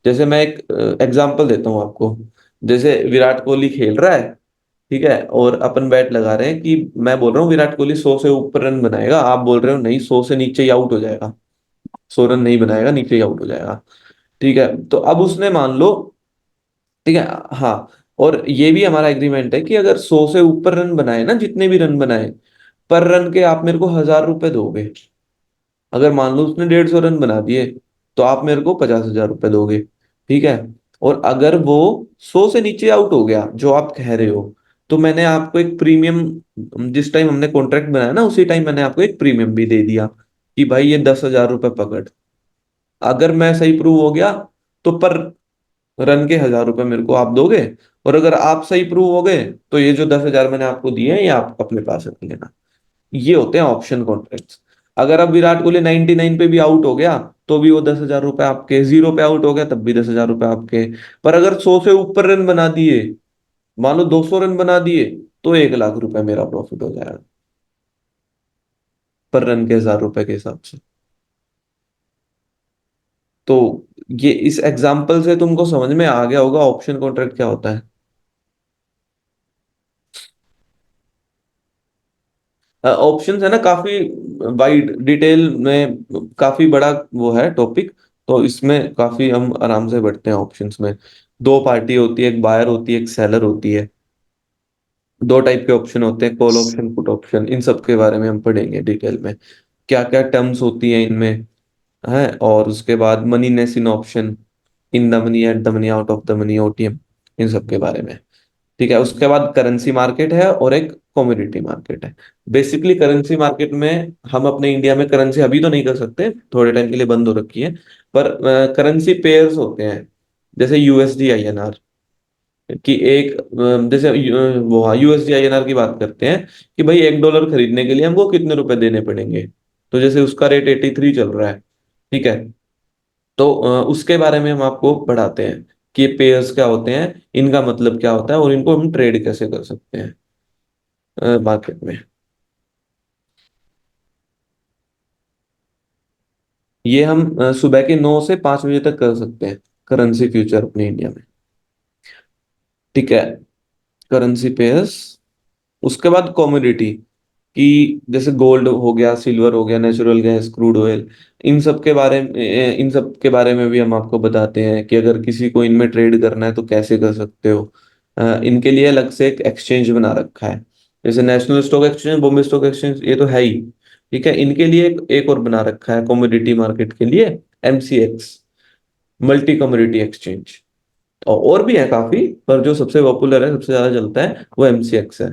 जैसे मैं एक एग्जांपल देता हूँ आपको। जैसे विराट कोहली खेल रहा है, ठीक है, और अपन बैट लगा रहे हैं कि मैं बोल रहा हूँ विराट कोहली 100 से ऊपर रन बनाएगा, आप बोल रहे हो नहीं 100 से नीचे ही आउट हो जाएगा, 100 रन नहीं बनाएगा, नीचे ही आउट हो जाएगा। ठीक है, तो अब उसने मान लो, ठीक है, हाँ, और ये भी हमारा एग्रीमेंट है कि अगर 100 से ऊपर रन बनाए ना, जितने भी रन बनाए, पर रन के आप मेरे को 1,000 रुपए दोगे। अगर मान लो उसने 150 रन बना दिए, तो आप मेरे को 50,000 रुपए दोगे। ठीक है, और अगर वो 100 से नीचे आउट हो गया जो आप कह रहे हो, तो मैंने आपको एक प्रीमियम, जिस टाइम हमने कॉन्ट्रैक्ट बनाया ना उसी टाइम मैंने आपको एक प्रीमियम भी दे दिया कि भाई ये 10,000 रुपए पकड़। अगर मैं सही प्रूव हो गया तो पर रन के 1,000 रुपए मेरे को आप दोगे, और अगर आप सही प्रूव हो गए तो ये जो 10,000 मैंने आपको दिए हैं ये आप अपने पास रख लेना। ये होते हैं ऑप्शन कॉन्ट्रैक्ट्स। अगर अब विराट कोहली 99 पे भी आउट हो गया तो भी वो 10,000 रुपए आपके, 0 पे आउट हो गया तब भी 10,000 रुपए आपके। पर अगर 100 से ऊपर रन बना दिए, मान लो 200 रन बना दिए, तो 1 लाख रुपए मेरा प्रॉफिट हो जाएगा, पर रन के 1,000 रुपए के हिसाब से। तो ये इस एग्जाम्पल से तुमको समझ में आ गया होगा ऑप्शन कॉन्ट्रैक्ट क्या होता है। ऑप्शंस है ना काफी वाइड डिटेल में, काफी बड़ा वो है टॉपिक। तो इसमें काफी हम आराम से बढ़ते हैं ऑप्शंस में। दो पार्टी होती है, एक बायर होती है एक सेलर होती है। दो टाइप के ऑप्शन होते हैं, कॉल ऑप्शन पुट ऑप्शन, इन सब के बारे में हम पढ़ेंगे डिटेल में, क्या क्या टर्म्स होती हैं इनमें, है। और उसके बाद moneyness in option, in the money, at the money, out of the money, OTM, इन सब के बारे में। ठीक है, उसके बाद करेंसी मार्केट है और एक कमोडिटी मार्केट है। बेसिकली करेंसी मार्केट में हम अपने इंडिया में करेंसी अभी तो नहीं कर सकते, थोड़े टाइम के लिए बंद हो रखी है, पर करेंसी पेयर्स होते हैं। जैसे यूएसडी आईएनआर की एक जैसे वो यूएसडी आईएनआर की बात करते हैं कि भाई $1 खरीदने के लिए हमको कितने रुपए देने पड़ेंगे। तो जैसे उसका रेट 83 चल रहा है, ठीक है, तो उसके बारे में हम आपको पढ़ाते हैं कि ये पेयर्स क्या होते हैं, इनका मतलब क्या होता है, और इनको हम ट्रेड कैसे कर सकते हैं मार्केट में। ये हम सुबह के 9 से 5 बजे तक कर सकते हैं, करेंसी फ्यूचर अपने इंडिया में। ठीक है, करेंसी पेयर्स। उसके बाद कमोडिटी, कि जैसे गोल्ड हो गया, सिल्वर हो गया, नेचुरल गैस, क्रूड ऑयल, इन सब के बारे में भी हम आपको बताते हैं कि अगर किसी को इनमें ट्रेड करना है तो कैसे कर सकते हो। इनके लिए अलग से एक एक्सचेंज बना रखा है, जैसे national stock exchange, Bombay stock exchange, ये तो है ही। ठीक है, इनके लिए एक और बना रखा है कमोडिटी मार्केट के लिए, एमसीएक्स, मल्टी कमोडिटी एक्सचेंज। और भी है काफी, पर जो सबसे पॉपुलर है, सबसे ज्यादा चलता है, वो एमसीएक्स है।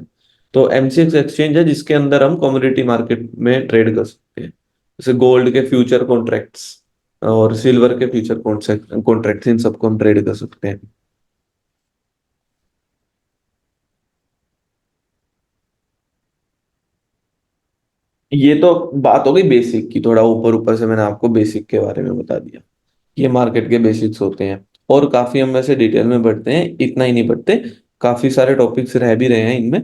तो एमसीएक्स एक्सचेंज है जिसके अंदर हम कमोडिटी मार्केट में ट्रेड कर सकते हैं, जैसे गोल्ड के फ्यूचर कॉन्ट्रैक्ट्स और सिल्वर के फ्यूचर कॉन्ट्रैक्ट्स, इन सबको हम ट्रेड कर सकते हैं। ये तो बात हो गई बेसिक की, थोड़ा ऊपर ऊपर से मैंने आपको बेसिक के बारे में बता दिया। ये मार्केट के बेसिक्स होते हैं, और काफी हम वैसे डिटेल में बढ़ते हैं, इतना ही नहीं बढ़ते, काफी सारे टॉपिक्स रह भी रहे हैं इनमें।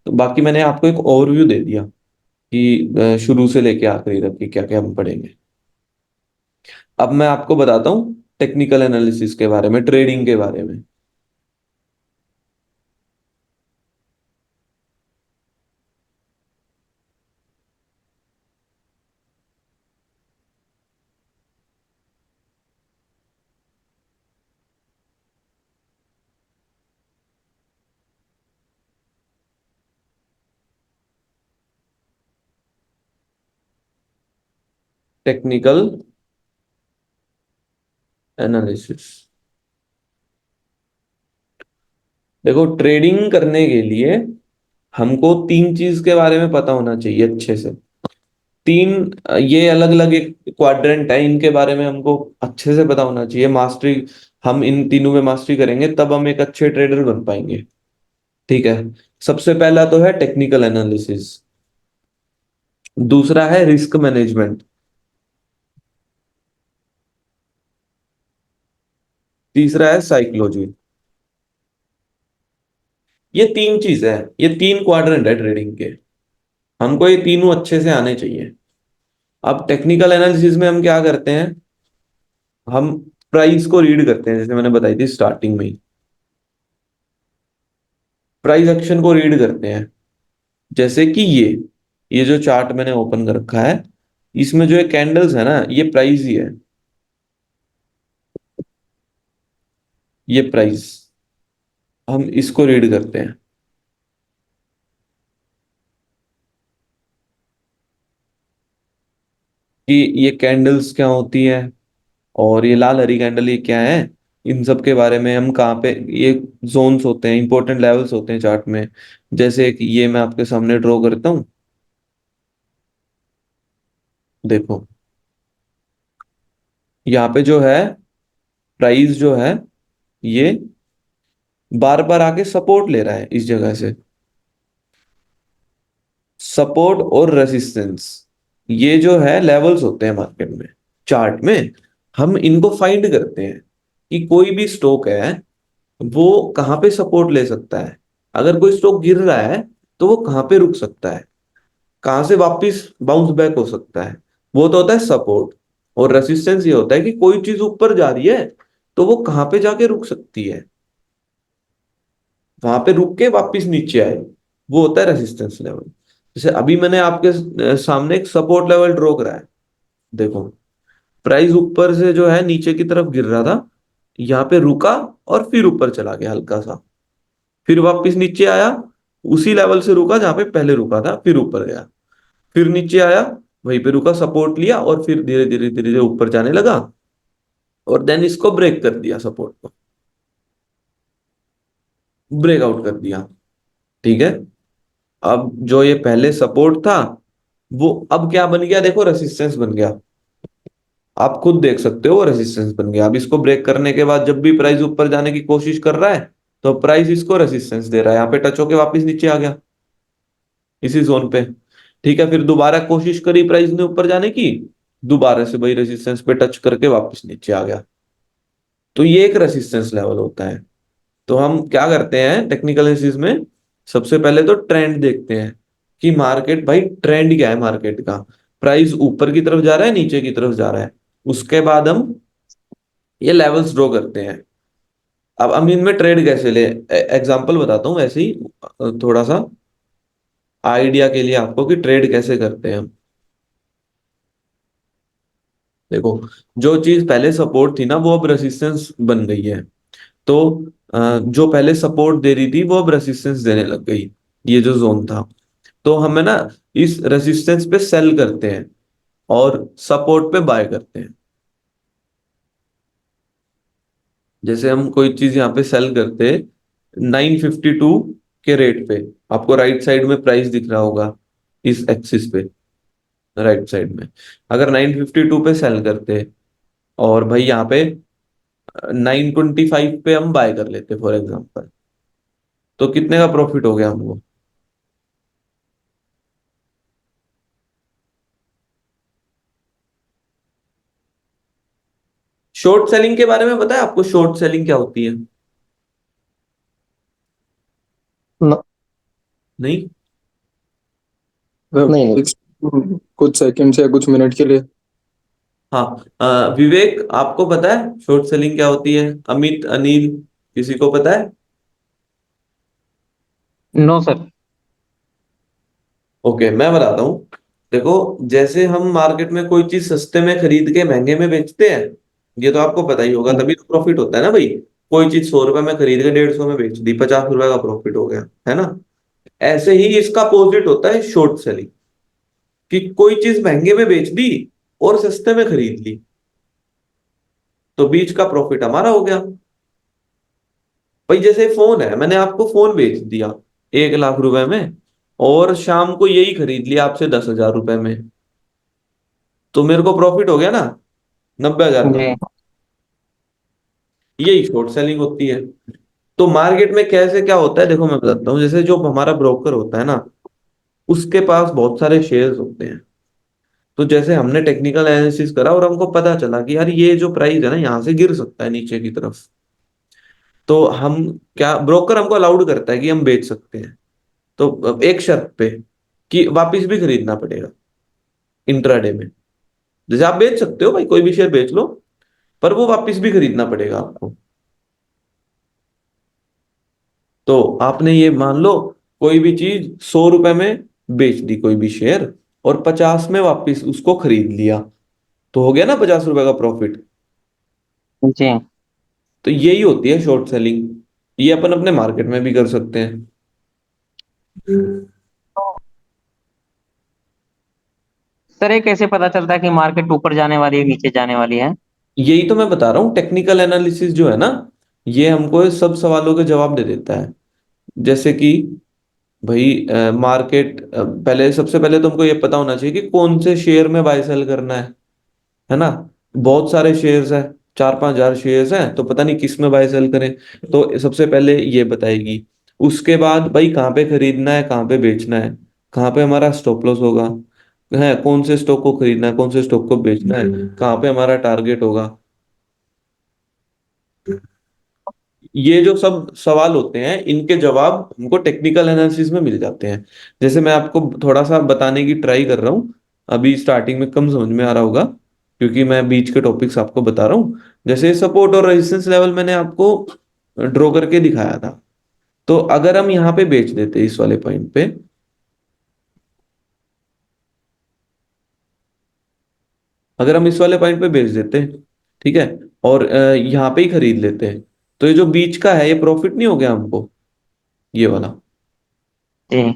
तो बाकी मैंने आपको एक ओवरव्यू दे दिया कि शुरू से लेके आखिरी तक की क्या क्या हम पढ़ेंगे। अब मैं आपको बताता हूँ टेक्निकल एनालिसिस के बारे में, ट्रेडिंग के बारे में। टेक्निकल एनालिसिस, देखो ट्रेडिंग करने के लिए हमको तीन चीज के बारे में पता होना चाहिए अच्छे से। तीन ये अलग अलग एक क्वाड्रेंट है, इनके बारे में हमको अच्छे से पता होना चाहिए। मास्टरी, हम इन तीनों में मास्टरी करेंगे तब हम एक अच्छे ट्रेडर बन पाएंगे। ठीक है। सबसे पहला तो है टेक्निकल एनालिसिस, दूसरा है रिस्क मैनेजमेंट, तीसरा है साइकोलॉजी। ये तीन चीज है, ये तीन क्वाड्रेंट है ट्रेडिंग के, हमको ये तीनों अच्छे से आने चाहिए। अब टेक्निकल एनालिसिस में हम क्या करते हैं, हम प्राइस को रीड करते हैं, जैसे मैंने बताई थी स्टार्टिंग में ही, प्राइस एक्शन को रीड करते हैं। जैसे कि ये जो चार्ट मैंने ओपन कर रखा है, इसमें जो ये कैंडल्स है ना, ये प्राइस ही है, ये प्राइस, हम इसको रीड करते हैं कि ये कैंडल्स क्या होती है, और ये लाल हरी कैंडल ये क्या है। इन सब के बारे में हम कहाँ पे, ये जोन्स होते हैं, इंपॉर्टेंट लेवल्स होते हैं चार्ट में। जैसे कि ये मैं आपके सामने ड्रॉ करता हूँ, देखो यहाँ पे जो है प्राइस जो है, ये बार बार आके सपोर्ट ले रहा है इस जगह से, सपोर्ट और रेसिस्टेंस, ये जो है लेवल्स होते हैं मार्केट में, चार्ट में। हम इनको फाइंड करते हैं कि कोई भी स्टॉक है वो कहाँ पे सपोर्ट ले सकता है, अगर कोई स्टॉक गिर रहा है तो वो कहाँ पे रुक सकता है, कहाँ से वापस बाउंस बैक हो सकता है, वो तो होता है सपोर्ट। और रेसिस्टेंस ये होता है कि कोई चीज ऊपर जा रही है तो वो कहाँ पे जाके रुक सकती है, वहां पे रुक के वापस नीचे आए, वो होता है रेसिस्टेंस लेवल। जैसे अभी मैंने आपके सामने एक सपोर्ट लेवल ड्रॉ करा है, देखो प्राइस ऊपर से जो है नीचे की तरफ गिर रहा था, यहाँ पे रुका और फिर ऊपर चला गया हल्का सा, फिर वापस नीचे आया, उसी लेवल से रुका जहां पे पहले रुका था, फिर ऊपर गया, फिर नीचे आया, वहीं पे रुका, सपोर्ट लिया और फिर धीरे धीरे धीरे धीरे ऊपर जाने लगा, और देन इसको ब्रेक कर दिया, सपोर्ट को ब्रेकआउट कर दिया। ठीक है। अब जो ये पहले सपोर्ट था वो अब क्या बन गया, देखो रेसिस्टेंस बन गया, आप खुद देख सकते हो वो रेसिस्टेंस बन गया। अब इसको ब्रेक करने के बाद जब भी प्राइस ऊपर जाने की कोशिश कर रहा है तो प्राइस इसको रेसिस्टेंस दे रहा है, यहाँ पे टच होके वापस नीचे आ गया इसी जोन पे। ठीक है, फिर दोबारा कोशिश करी प्राइस ने ऊपर जाने की, दोबारा से वही रेसिस्टेंस पे टच करके वापस नीचे आ गया, तो ये एक रेसिस्टेंस लेवल होता है। तो हम क्या करते हैं टेक्निकल एनालिसिस में, सबसे पहले तो ट्रेंड देखते हैं कि मार्केट, भाई ट्रेंड क्या है मार्केट का, प्राइस ऊपर की तरफ जा रहा है नीचे की तरफ जा रहा है, उसके बाद हम ये लेवल्स ड्रॉ करते हैं। अब हम इनमें ट्रेड कैसे ले, एग्जांपल बताता हूँ वैसे ही, थोड़ा सा आइडिया के लिए आपको कि ट्रेड कैसे करते हैं हम। देखो जो चीज पहले सपोर्ट थी ना वो अब रेसिस्टेंस बन गई है, तो जो पहले सपोर्ट दे रही थी वो अब रेसिस्टेंस देने लग गई, ये जो जोन था। तो हमें ना इस रेसिस्टेंस पे सेल करते हैं और सपोर्ट पे बाय करते हैं। जैसे हम कोई चीज यहाँ पे सेल करते हैं 952 के रेट पे, आपको राइट साइड में प्राइस दिख रहा होगा इस एक्सिस पे, राइट साइड में अगर 952 पे सेल करते और भाई यहाँ पे 925 पे हम बाय कर लेते फॉर एग्जांपल, तो कितने का प्रॉफिट हो गया हमको। शॉर्ट सेलिंग के बारे में पता है आपको, शॉर्ट सेलिंग क्या होती है। न- नहीं। नहीं नहीं। फिक्स कुछ सेकंड या कुछ मिनट के लिए। हाँ, विवेक आपको पता है शॉर्ट सेलिंग क्या होती है, अमित, अनिल, किसी को पता है। No sir. ओके मैं बताता हूँ। देखो जैसे हम मार्केट में कोई चीज सस्ते में खरीद के महंगे में बेचते हैं, ये तो आपको पता ही होगा, तभी तो प्रॉफिट होता है ना भाई। कोई चीज 100 रुपए में खरीद के 150 में बेच दी, 50 रुपए का प्रॉफिट हो गया, है ना। ऐसे ही इसका अपोजिट होता है शॉर्ट सेलिंग, कि कोई चीज महंगे में बेच दी और सस्ते में खरीद ली, तो बीच का प्रॉफिट हमारा हो गया। भाई जैसे फोन है, मैंने आपको फोन बेच दिया 1 लाख रुपए में, और शाम को यही खरीद लिया आपसे 10,000 रुपए में, तो मेरे को प्रॉफिट हो गया ना 90,000 का। जी यही शॉर्ट सेलिंग होती है। तो मार्केट में कैसे क्या होता है देखो मैं बताता हूँ। जैसे जो हमारा ब्रोकर होता है ना, उसके पास बहुत सारे शेयर्स होते हैं। तो जैसे हमने टेक्निकल एनालिसिस करा और हमको पता चला कि यार ये जो प्राइस है ना यहाँ से गिर सकता है नीचे की तरफ, तो हम क्या, ब्रोकर हमको अलाउड करता है कि हम बेच सकते हैं। तो एक शर्त पे कि वापिस भी खरीदना पड़ेगा इंट्राडे में। जैसे आप बेच सकते हो भाई, कोई भी शेयर बेच लो, पर वो वापिस भी खरीदना पड़ेगा आपको। तो आपने ये मान लो कोई भी चीज 100 रुपए में बेच दी, कोई भी शेयर, और 50 में वापिस उसको खरीद लिया, तो हो गया ना 50 रुपए का प्रॉफिट। जी। तो यही होती है शॉर्ट सेलिंग। ये अपन अपने मार्केट में भी कर सकते हैं। सर ये कैसे पता चलता है कि मार्केट ऊपर जाने वाली है नीचे जाने वाली है? यही तो मैं बता रहा हूँ, टेक्निकल एनालिसिस जो है ना, ये हमको ये सब सवालों के जवाब दे देता है। जैसे कि भाई मार्केट, पहले सबसे पहले तुमको ये पता होना चाहिए कि कौन से शेयर में बाय सेल करना है ना। बहुत सारे शेयर्स हैं, 4-5 हजार शेयर्स हैं, तो पता नहीं किस में बाय सेल करें। तो सबसे पहले ये बताएगी। उसके बाद भाई कहाँ पे खरीदना है, कहाँ पे बेचना है, कहाँ पे हमारा स्टॉप लॉस होगा, है कौन से स्टॉक को खरीदना है, कौन से स्टॉक को बेचना है, कहाँ पे हमारा टारगेट होगा। ये जो सब सवाल होते हैं इनके जवाब हमको टेक्निकल एनालिसिस में मिल जाते हैं। जैसे मैं आपको थोड़ा सा बताने की ट्राई कर रहा हूँ। अभी स्टार्टिंग में कम समझ में आ रहा होगा क्योंकि मैं बीच के टॉपिक्स आपको बता रहा हूँ। जैसे सपोर्ट और रेजिस्टेंस लेवल मैंने आपको ड्रॉ करके दिखाया था। तो अगर हम यहाँ पे बेच देते इस वाले पॉइंट पे, अगर हम इस वाले पॉइंट पे बेच देते, ठीक है, और यहाँ पे ही खरीद लेते हैं, तो ये जो बीच का है ये प्रॉफिट नहीं हो गया हमको, ये वाला। जी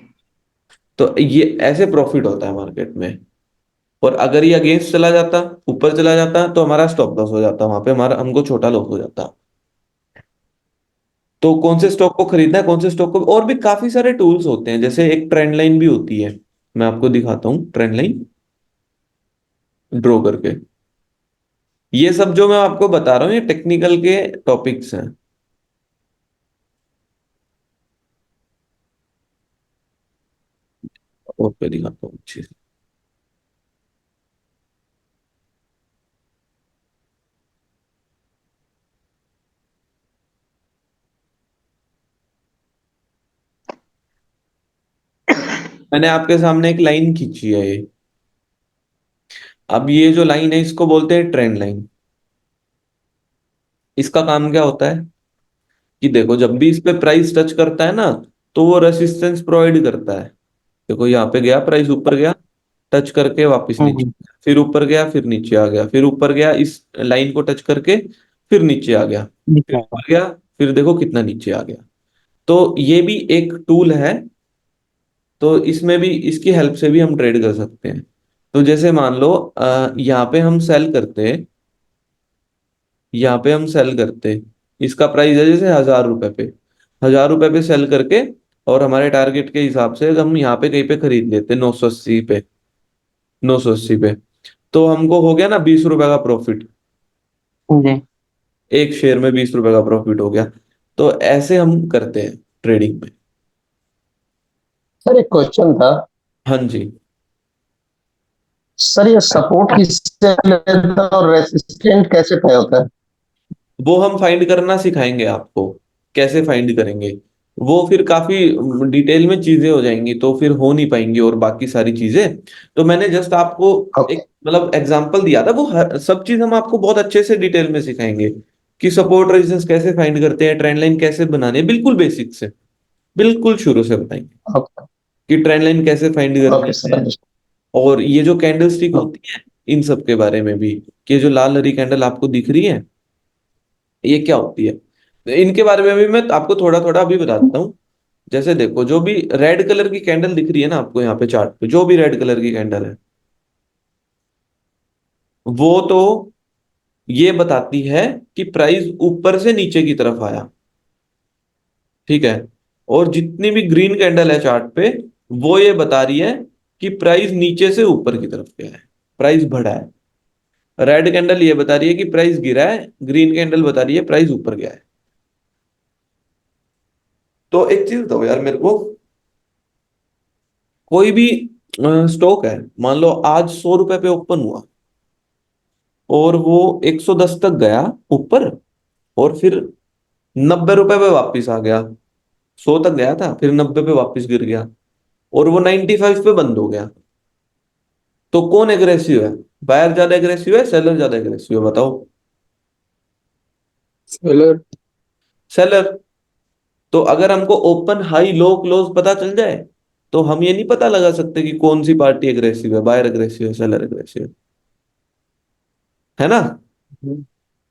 तो ये ऐसे प्रॉफिट होता है मार्केट में। और अगर ये अगेंस्ट चला जाता, ऊपर चला जाता, तो हमारा स्टॉप लॉस हो जाता, वहां पे हमारा हमको छोटा लॉस हो जाता। तो कौन से स्टॉक को खरीदना है, कौन से स्टॉक को, और भी काफी सारे टूल्स होते हैं। जैसे एक ट्रेंड लाइन भी होती है, मैं आपको दिखाता हूँ ट्रेंड लाइन ड्रॉ करके। ये सब जो मैं आपको बता रहा हूँ ये टेक्निकल के टॉपिक्स हैं। और पे दिखाता हूँ अच्छे से। मैंने आपके सामने एक लाइन खींची है ये। अब ये जो लाइन है इसको बोलते हैं ट्रेंड लाइन। इसका काम क्या होता है कि देखो जब भी इस पे प्राइस टच करता है ना, तो वो रेसिस्टेंस प्रोवाइड करता है। देखो यहाँ पे गया, प्राइस ऊपर गया, टच करके वापस नीचे, हम्म, फिर ऊपर गया, फिर नीचे आ गया, फिर ऊपर गया इस लाइन को टच करके, फिर नीचे आ गया, फिर जी ऊपर गया, फिर देखो कितना नीचे आ गया। तो ये भी एक टूल है। तो इसमें भी, इसकी हेल्प से भी हम ट्रेड कर सकते हैं। तो जैसे मान लो यहाँ पे हम सेल करते हैं, यहाँ पे हम सेल करते, इसका प्राइस है जैसे 1,000 रुपए पे, 1,000 रुपए पे सेल करके, और हमारे टारगेट के हिसाब से हम यहाँ पे कहीं पे खरीद लेते 980 पे, 980 पे, तो हमको हो गया ना 20 रुपए का प्रॉफिट। जी। एक शेयर में 20 रुपए का प्रॉफिट हो गया। तो ऐसे हम करते हैं ट्रेडिंग में। सर एक क्वेश्चन था। हाँ जी। सर ये सपोर्ट किससे लेता है और रेसिस्टेंट कैसे तय होता है? वो हम फाइंड करना सिखाएंगे आपको, कैसे फाइंड करेंगे। वो फिर काफी डिटेल में चीजें हो जाएंगी, तो फिर हो नहीं पाएंगी और बाकी सारी चीजें। तो मैंने जस्ट आपको ओके। एक मतलब एग्जांपल दिया था। वो सब चीज हम आपको बहुत अच्छे से डिटेल में सिखाएंगे कि सपोर्ट रेजिस्टेंस कैसे फाइंड करते हैं, ट्रेंड लाइन कैसे बनाने हैं, बिल्कुल बेसिक से, बिल्कुल शुरू से बताएंगे ओके। कि ट्रेंड लाइन कैसे फाइंड ओके करनी सर, है। अंडरस्टूड। और ये जो कैंडल स्टिक होती है, इन सब के बारे में भी, कि ये जो लाल हरी कैंडल आपको दिख रही है ये क्या होती है, इनके बारे में भी मैं आपको थोड़ा थोड़ा अभी बताता हूँ। जैसे देखो जो भी रेड कलर की कैंडल दिख रही है ना आपको यहाँ पे चार्ट पे, जो भी रेड कलर की कैंडल है, वो तो ये बताती है कि प्राइस ऊपर से नीचे की तरफ आया, ठीक है। और जितनी भी ग्रीन कैंडल है चार्ट पे, वो ये बता रही है कि प्राइस नीचे से ऊपर की तरफ गया है, प्राइस बढ़ा है। रेड कैंडल ये बता रही है कि प्राइस गिरा है, ग्रीन कैंडल बता रही है प्राइस ऊपर गया है। तो एक चीज बताओ यार मेरे को, कोई भी स्टॉक है, मान लो आज 100 रुपए पे ओपन हुआ और वो 110 तक गया ऊपर, और फिर 90 रुपए पे वापस आ गया। 100 तक गया था, फिर 90 पे वापस गिर गया, और वो 95 पे बंद हो गया। तो कौन एग्रेसिव है? बायर ज्यादा एग्रेसिव है, सेलर ज्यादा एग्रेसिव है, बताओ? सेलर। सेलर। तो अगर हमको ओपन हाई लो क्लोज पता चल जाए, तो हम ये नहीं पता लगा सकते कि कौन सी पार्टी एग्रेसिव है, बायर एग्रेसिव है, सेलर एग्रेसिव है ना?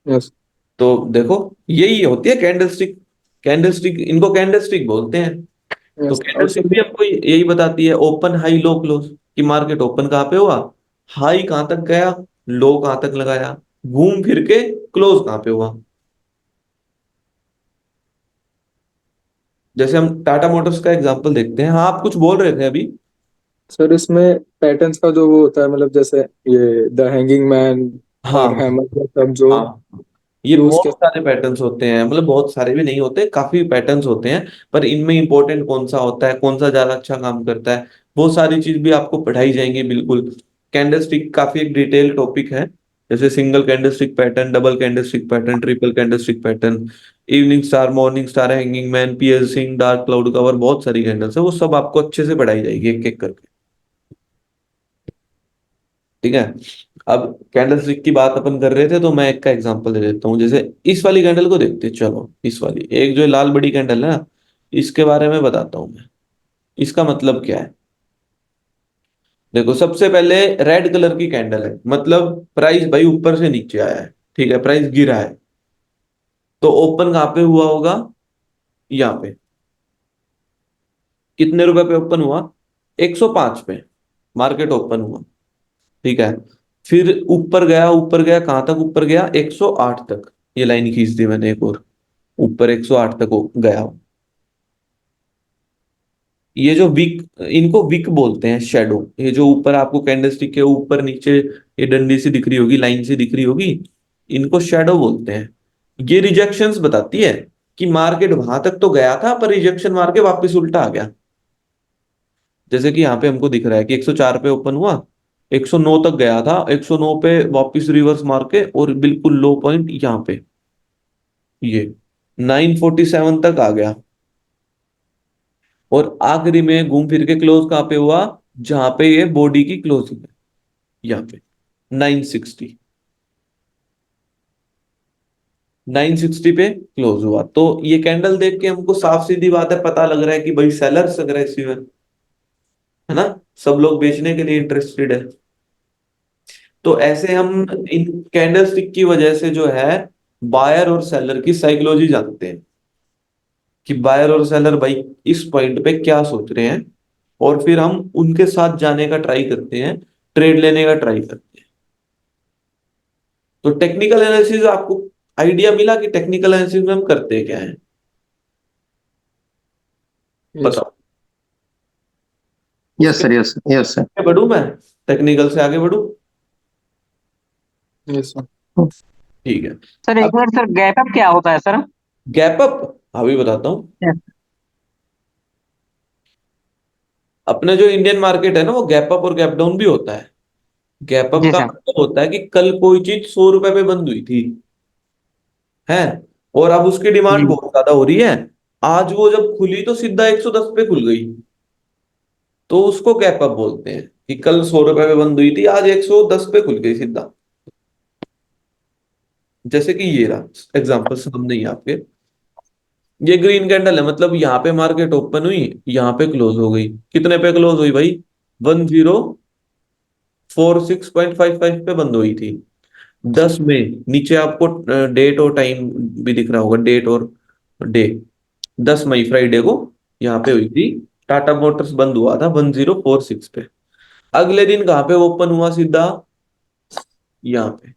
यस। तो देखो, यही होती है कैंडलस्टिक। कैंडलस्टिक, इनको कैंडलस्टिक बोलते हैं। तो यस। और कैंडलस्टिक भी हमको यही बताती है, ओपन हाई लो क्लोज, कि मार्केट ओपन कहाँ पे हुआ, हाई कहाँ तक गया, लो कहाँ तक लगाया, घूम फिर के क्लोज कहाँ पे हुआ। जैसे हम टाटा मोटर्स का एग्जांपल देखते हैं। हाँ, आप कुछ बोल रहे थे अभी। सर इसमें पैटर्न्स का जो वो होता है, मतलब जैसे ये द हैंगिंग मैन हाँ और हैमर का सब जो हाँ, ये यूज बहुत के। सारे पैटर्न्स होते हैं, मतलब बहुत सारे भी नहीं होते, काफी पैटर्न्स होते हैं। पर इनमें इंपॉर्टेंट कौन सा होता है, कौन सा ज्यादा अच्छा काम करता है, वो सारी चीज भी आपको पढ़ाई जाएंगी बिल्कुल। कैंडलस्टिक काफी एक डिटेल टॉपिक है। जैसे single candlestick pattern, double candlestick pattern, triple candlestick pattern, evening star, morning star, hanging man, piercing, dark cloud cover, बहुत सारी कैंडल्स है, वो सब आपको अच्छे से पढ़ाई जाएगी एक एक करके। ठीक है। अब कैंडल स्टिक की बात अपन कर रहे थे, तो मैं एक का एग्जांपल दे देता हूँ। जैसे इस वाली कैंडल को देखते हैं, चलो इस वाली एक जो लाल बड़ी कैंडल है ना, इसके बारे में बताता हूँ मैं, इसका मतलब क्या है। देखो, सबसे पहले रेड कलर की कैंडल है, मतलब प्राइस भाई ऊपर से नीचे आया है, ठीक है, प्राइस गिरा है। तो ओपन कहाँ पे हुआ होगा? यहाँ पे। कितने रुपए पे ओपन हुआ? 105 पे मार्केट ओपन हुआ। ठीक है। फिर ऊपर गया, ऊपर गया, कहां तक ऊपर गया? 108 तक। ये लाइन खींच दी मैंने एक और, ऊपर 108 तक गया। ये जो विक, इनको विक बोलते हैं, शेडो। ये जो ऊपर आपको कैंडलस्टिक के ऊपर नीचे ये डंडी सी दिख रही होगी, लाइन सी दिख रही होगी, इनको शेडो बोलते हैं। ये रिजेक्शंस बताती है कि मार्केट वहां तक तो गया था, पर रिजेक्शन मार के वापस उल्टा आ गया। जैसे कि यहाँ पे हमको दिख रहा है कि 104 पे ओपन हुआ, 109 तक गया था, 109 पे वापस रिवर्स मार के, और बिल्कुल लो पॉइंट यहाँ पे ये 947 तक आ गया, और आखिरी में घूम फिर के क्लोज कहाँ पे हुआ? जहां पे ये बॉडी की क्लोजिंग है, यहाँ पे 960, 960 पे क्लोज हुआ। तो ये कैंडल देख के हमको साफ सीधी बात है, पता लग रहा है कि भाई सेलर्स अग्रेसिव है ना, सब लोग बेचने के लिए इंटरेस्टेड है। तो ऐसे हम इन कैंडलस्टिक की वजह से जो है बायर और सेलर की साइकोलॉजी जानते हैं, कि बायर और सेलर भाई इस पॉइंट पे क्या सोच रहे हैं, और फिर हम उनके साथ जाने का ट्राई करते हैं, ट्रेड लेने का ट्राई करते हैं। तो टेक्निकल एनालिसिस, आपको आइडिया मिला कि टेक्निकल एनालिसिस में हम करते क्या है? यस। बताओ। यस इसके सर, यस यस सर। आगे बढ़ूं मैं, टेक्निकल से आगे बढ़ूं? Yes sir. ठीक है। सर एक अब मिनट सर, गैप अप क्या होता है सर? गैप अप अभी बताता हूँ। Yes. अपने जो इंडियन मार्केट है ना, वो गैप अप और गैप डाउन भी होता है। गैप अप जी का सर। मतलब होता है कि कल कोई चीज 100 रुपए पे बंद हुई थी, है, और अब उसकी डिमांड जी। बहुत ज्यादा हो रही है। आज वो जब खुली तो सीधा 110 पे खुल गई, तो उसको गैप अप बोलते हैं, कि कल 100 रुपए पे बंद हुई थी, आज 110 पे खुल गई सीधा। जैसे कि ये रहा एग्जांपल सामने ही आपके, ये ग्रीन कैंडल है, मतलब यहाँ पे मार्केट ओपन हुई, यहाँ पे क्लोज हो गई। कितने पे क्लोज हुई भाई? 1046.55 पे बंद हुई थी। 10 में नीचे आपको डेट और टाइम भी दिख रहा होगा, डेट और डे। 10 मई फ्राइडे को यहाँ पे हुई थी, टाटा मोटर्स बंद हुआ था 1046 पे। अगले दिन कहाँ पे ओपन हुआ? सीधा यहाँ पे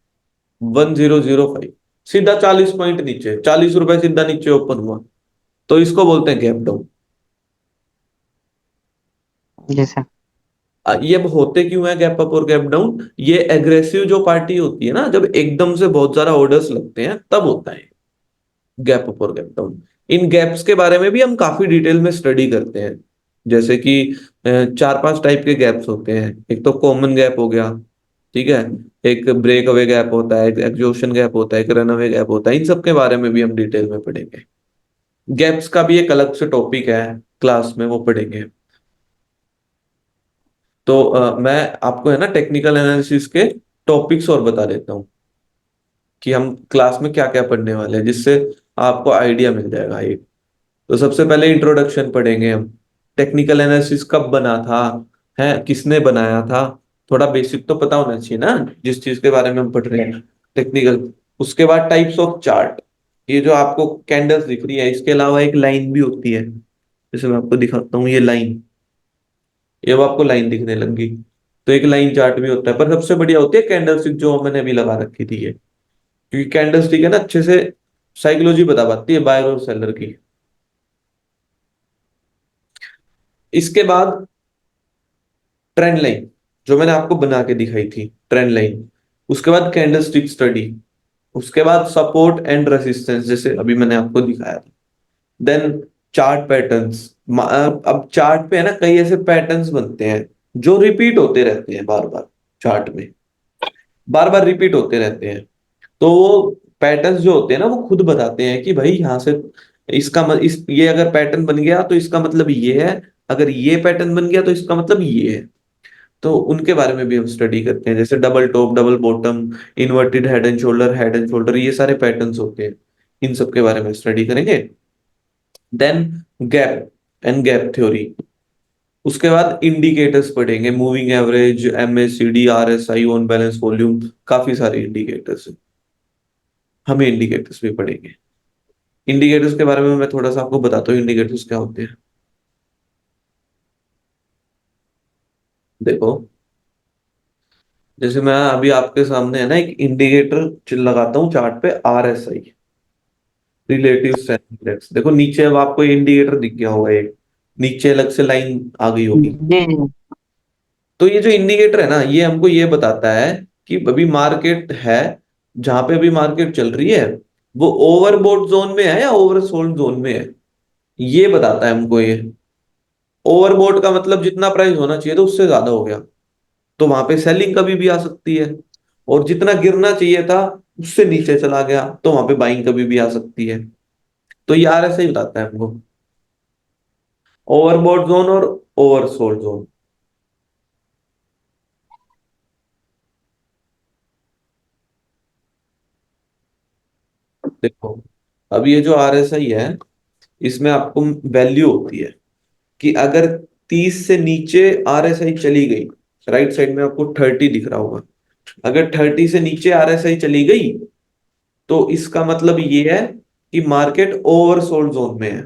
1005, सीधा 40 पॉइंट नीचे, 40 रुपए सीधा नीचे ओपन हुआ। तो इसको बोलते हैं गैप डाउन। जी सर। ये अब होते क्यों है गैप अप और गैप डाउन? ये एग्रेसिव जो पार्टी होती है ना, जब एकदम से बहुत सारा ऑर्डर्स लगते हैं तब होता है गैप अप और गैप डाउन। इन गैप्स के बारे में भी हम काफी डिटेल में स्टडी करते हैं। जैसे कि 4-5 टाइप के गैप्स होते हैं। एक तो कॉमन गैप हो गया, ठीक है, एक ब्रेक अवे गैप होता है, एक एग्जॉशन गैप होता है, एक रन अवे गैप होता है। इन सब के बारे में भी हम डिटेल में पढ़ेंगे। गैप्स का भी एक अलग से टॉपिक है क्लास में, वो पढ़ेंगे। तो मैं आपको है ना टेक्निकल एनालिसिस के टॉपिक्स और बता देता हूँ कि हम क्लास में क्या क्या पढ़ने वाले हैं, जिससे आपको आइडिया मिल जाएगा एक। तो सबसे पहले इंट्रोडक्शन पढ़ेंगे हम। टेक्निकल एनालिसिस कब बना था, है किसने बनाया था, थोड़ा बेसिक तो पता होना चाहिए ना जिस चीज के बारे में हम पढ़ रहे हैं, टेक्निकल। उसके बाद टाइप्स ऑफ चार्ट। ये जो आपको कैंडल्स दिख रही है, इसके अलावा एक लाइन भी होती है, जैसे मैं आपको दिखाता हूँ, ये लाइन, ये वो आपको लाइन दिखने लगी। तो एक लाइन चार्ट भी होता है, पर सबसे बढ़िया होती है कैंडल स्टिक जो मैंने अभी लगा रखी थी ये, क्योंकि कैंडल स्टिक है ना अच्छे से साइकोलॉजी बता पाती है बायर और सेलर की। इसके बाद ट्रेंड लाइन, जो मैंने आपको बना के दिखाई थी ट्रेंड लाइन। उसके बाद कैंडल स्टिक स्टडी। उसके बाद सपोर्ट एंड रेसिस्टेंस, जैसे अभी मैंने आपको दिखाया था। Then chart patterns. अब चार्ट पे है ना कई ऐसे पैटर्न्स बनते हैं जो रिपीट होते रहते हैं बार बार, चार्ट में बार बार रिपीट होते रहते हैं। तो वो पैटर्न्स जो होते हैं ना, वो खुद बताते हैं कि भाई यहाँ से ये अगर पैटर्न बन गया तो इसका मतलब ये है, अगर ये पैटर्न बन गया तो इसका मतलब ये है। तो उनके बारे में भी हम स्टडी करते हैं, जैसे double top, double bottom, inverted head and shoulder, ये सारे पैटर्न्स होते हैं। इन सब के बारे में स्टडी करेंगे। Then gap and gap theory. उसके बाद इंडिकेटर्स पढ़ेंगे, moving average, MACD, RSI, on balance volume, काफी सारे इंडिकेटर्स हैं। हमें इंडिकेटर्स भी पढ़ेंगे। इंडिकेटर्स के बारे में मैं थोड़ा सा आपको बताता हूँ इंडिकेटर्स क्या होते हैं। देखो, जैसे मैं अभी आपके सामने है ना एक इंडिकेटर लगाता हूँ चार्ट पे, RSI, रिलेटिव स्ट्रेंथ इंडेक्स। देखो नीचे अब आपको इंडिकेटर दिख गया होगा, एक नीचे अलग से लाइन आ गई होगी। जी जी। तो ये जो इंडिकेटर है ना, ये हमको ये बताता है कि अभी मार्केट है, जहां पे अभी मार्केट चल रही है, वो ओवरबोट जोन में है या ओवरसोल्ड जोन में है, ये बताता है हमको ये। ओवरबोट का मतलब जितना प्राइस होना चाहिए था उससे ज्यादा हो गया, तो वहां पे सेलिंग कभी भी आ सकती है। और जितना गिरना चाहिए था उससे नीचे चला गया, तो वहां पे बाइंग कभी भी आ सकती है। तो ये RSI बताता है हमको, ओवरबोट जोन और ओवरसोल्ड जोन। देखो, अब ये जो RSI है, इसमें आपको वैल्यू होती है कि अगर 30 से नीचे RSI चली गई, राइट साइड में आपको 30 दिख रहा होगा, अगर 30 से नीचे RSI चली गई तो इसका मतलब ये है कि मार्केट ओवरसोल्ड जोन में है।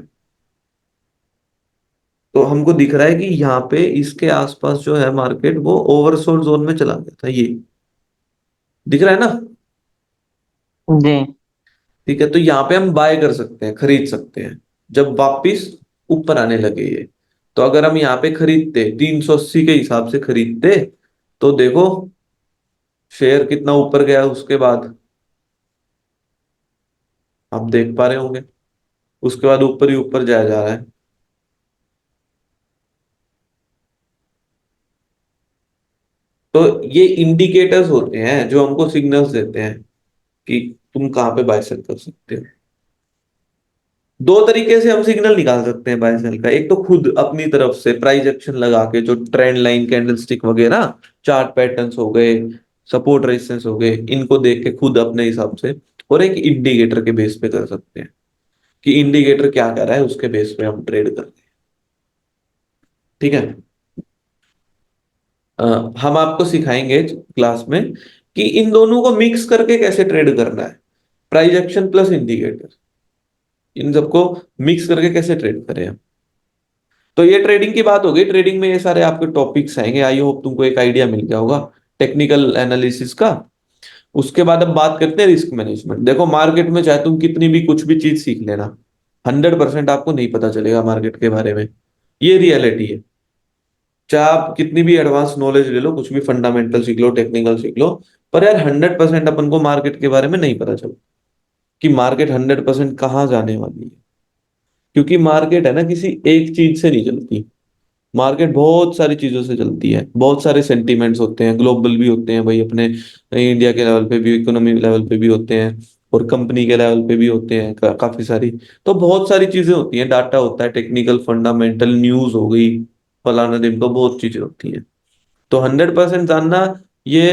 तो हमको दिख रहा है कि यहाँ पे इसके आसपास जो है मार्केट, वो ओवरसोल्ड जोन में चला गया था, ये दिख रहा है ना। जी ठीक है, तो यहाँ पे हम बाय कर सकते हैं, खरीद सकते हैं जब वापिस ऊपर आने लगे ये। तो अगर हम यहाँ पे खरीदते 380 के हिसाब से खरीदते, तो देखो शेयर कितना ऊपर गया उसके बाद, आप देख पा रहे होंगे, उसके बाद ऊपर ही ऊपर जाया जा रहा है। तो ये इंडिकेटर्स होते हैं जो हमको सिग्नल्स देते हैं कि तुम कहाँ पे बाय सेल कर सकते हो। दो तरीके से हम सिग्नल निकाल सकते हैं बाय सेल का। एक तो खुद अपनी तरफ से प्राइस एक्शन लगा के, जो ट्रेंड लाइन, कैंडलस्टिक वगैरह, चार्ट पैटर्न्स हो गए, सपोर्ट रेजिस्टेंस हो गए, इनको देख के खुद अपने हिसाब से। और एक इंडिकेटर के बेस पे कर सकते हैं कि इंडिकेटर क्या कर रहा है, उसके बेस पे हम ट्रेड करते हैं। ठीक है। अ, हम आपको सिखाएंगे क्लास में कि इन दोनों को मिक्स करके कैसे ट्रेड करना है, प्राइस एक्शन प्लस इंडिकेटर, इन सबको मिक्स करके कैसे ट्रेड करें हम। तो ये ट्रेडिंग की बात हो गई। ट्रेडिंग में ये सारे आपके टॉपिक्स आएंगे। आई होप तुमको एक आइडिया मिल गया होगा टेक्निकल एनालिसिस का। उसके बाद अब बात करते हैं रिस्क मैनेजमेंट। देखो, मार्केट में चाहे तुम कितनी भी कुछ भी चीज सीख लेना, 100% आपको नहीं पता चलेगा मार्केट के बारे में, ये रियलिटी है। चाहे आप कितनी भी एडवांस नॉलेज ले लो, कुछ भी फंडामेंटल सीख लो, टेक्निकल सीख लो, पर यार 100% अपन को मार्केट के बारे में नहीं पता चलता कि मार्केट 100% कहाँ जाने वाली है। क्योंकि मार्केट है ना किसी एक चीज से नहीं चलती, मार्केट बहुत सारी चीजों से चलती है, बहुत सारे सेंटीमेंट्स होते हैं, ग्लोबल भी होते हैं भाई, अपने इंडिया के लेवल पे भी, इकोनॉमी लेवल पे भी होते हैं, और कंपनी के लेवल पे भी होते हैं काफी सारी। तो बहुत सारी चीजें होती हैं, डाटा होता है, टेक्निकल फंडामेंटल न्यूज हो गई, फलाना दिन को बहुत चीजें होती हैं। तो 100% जानना ये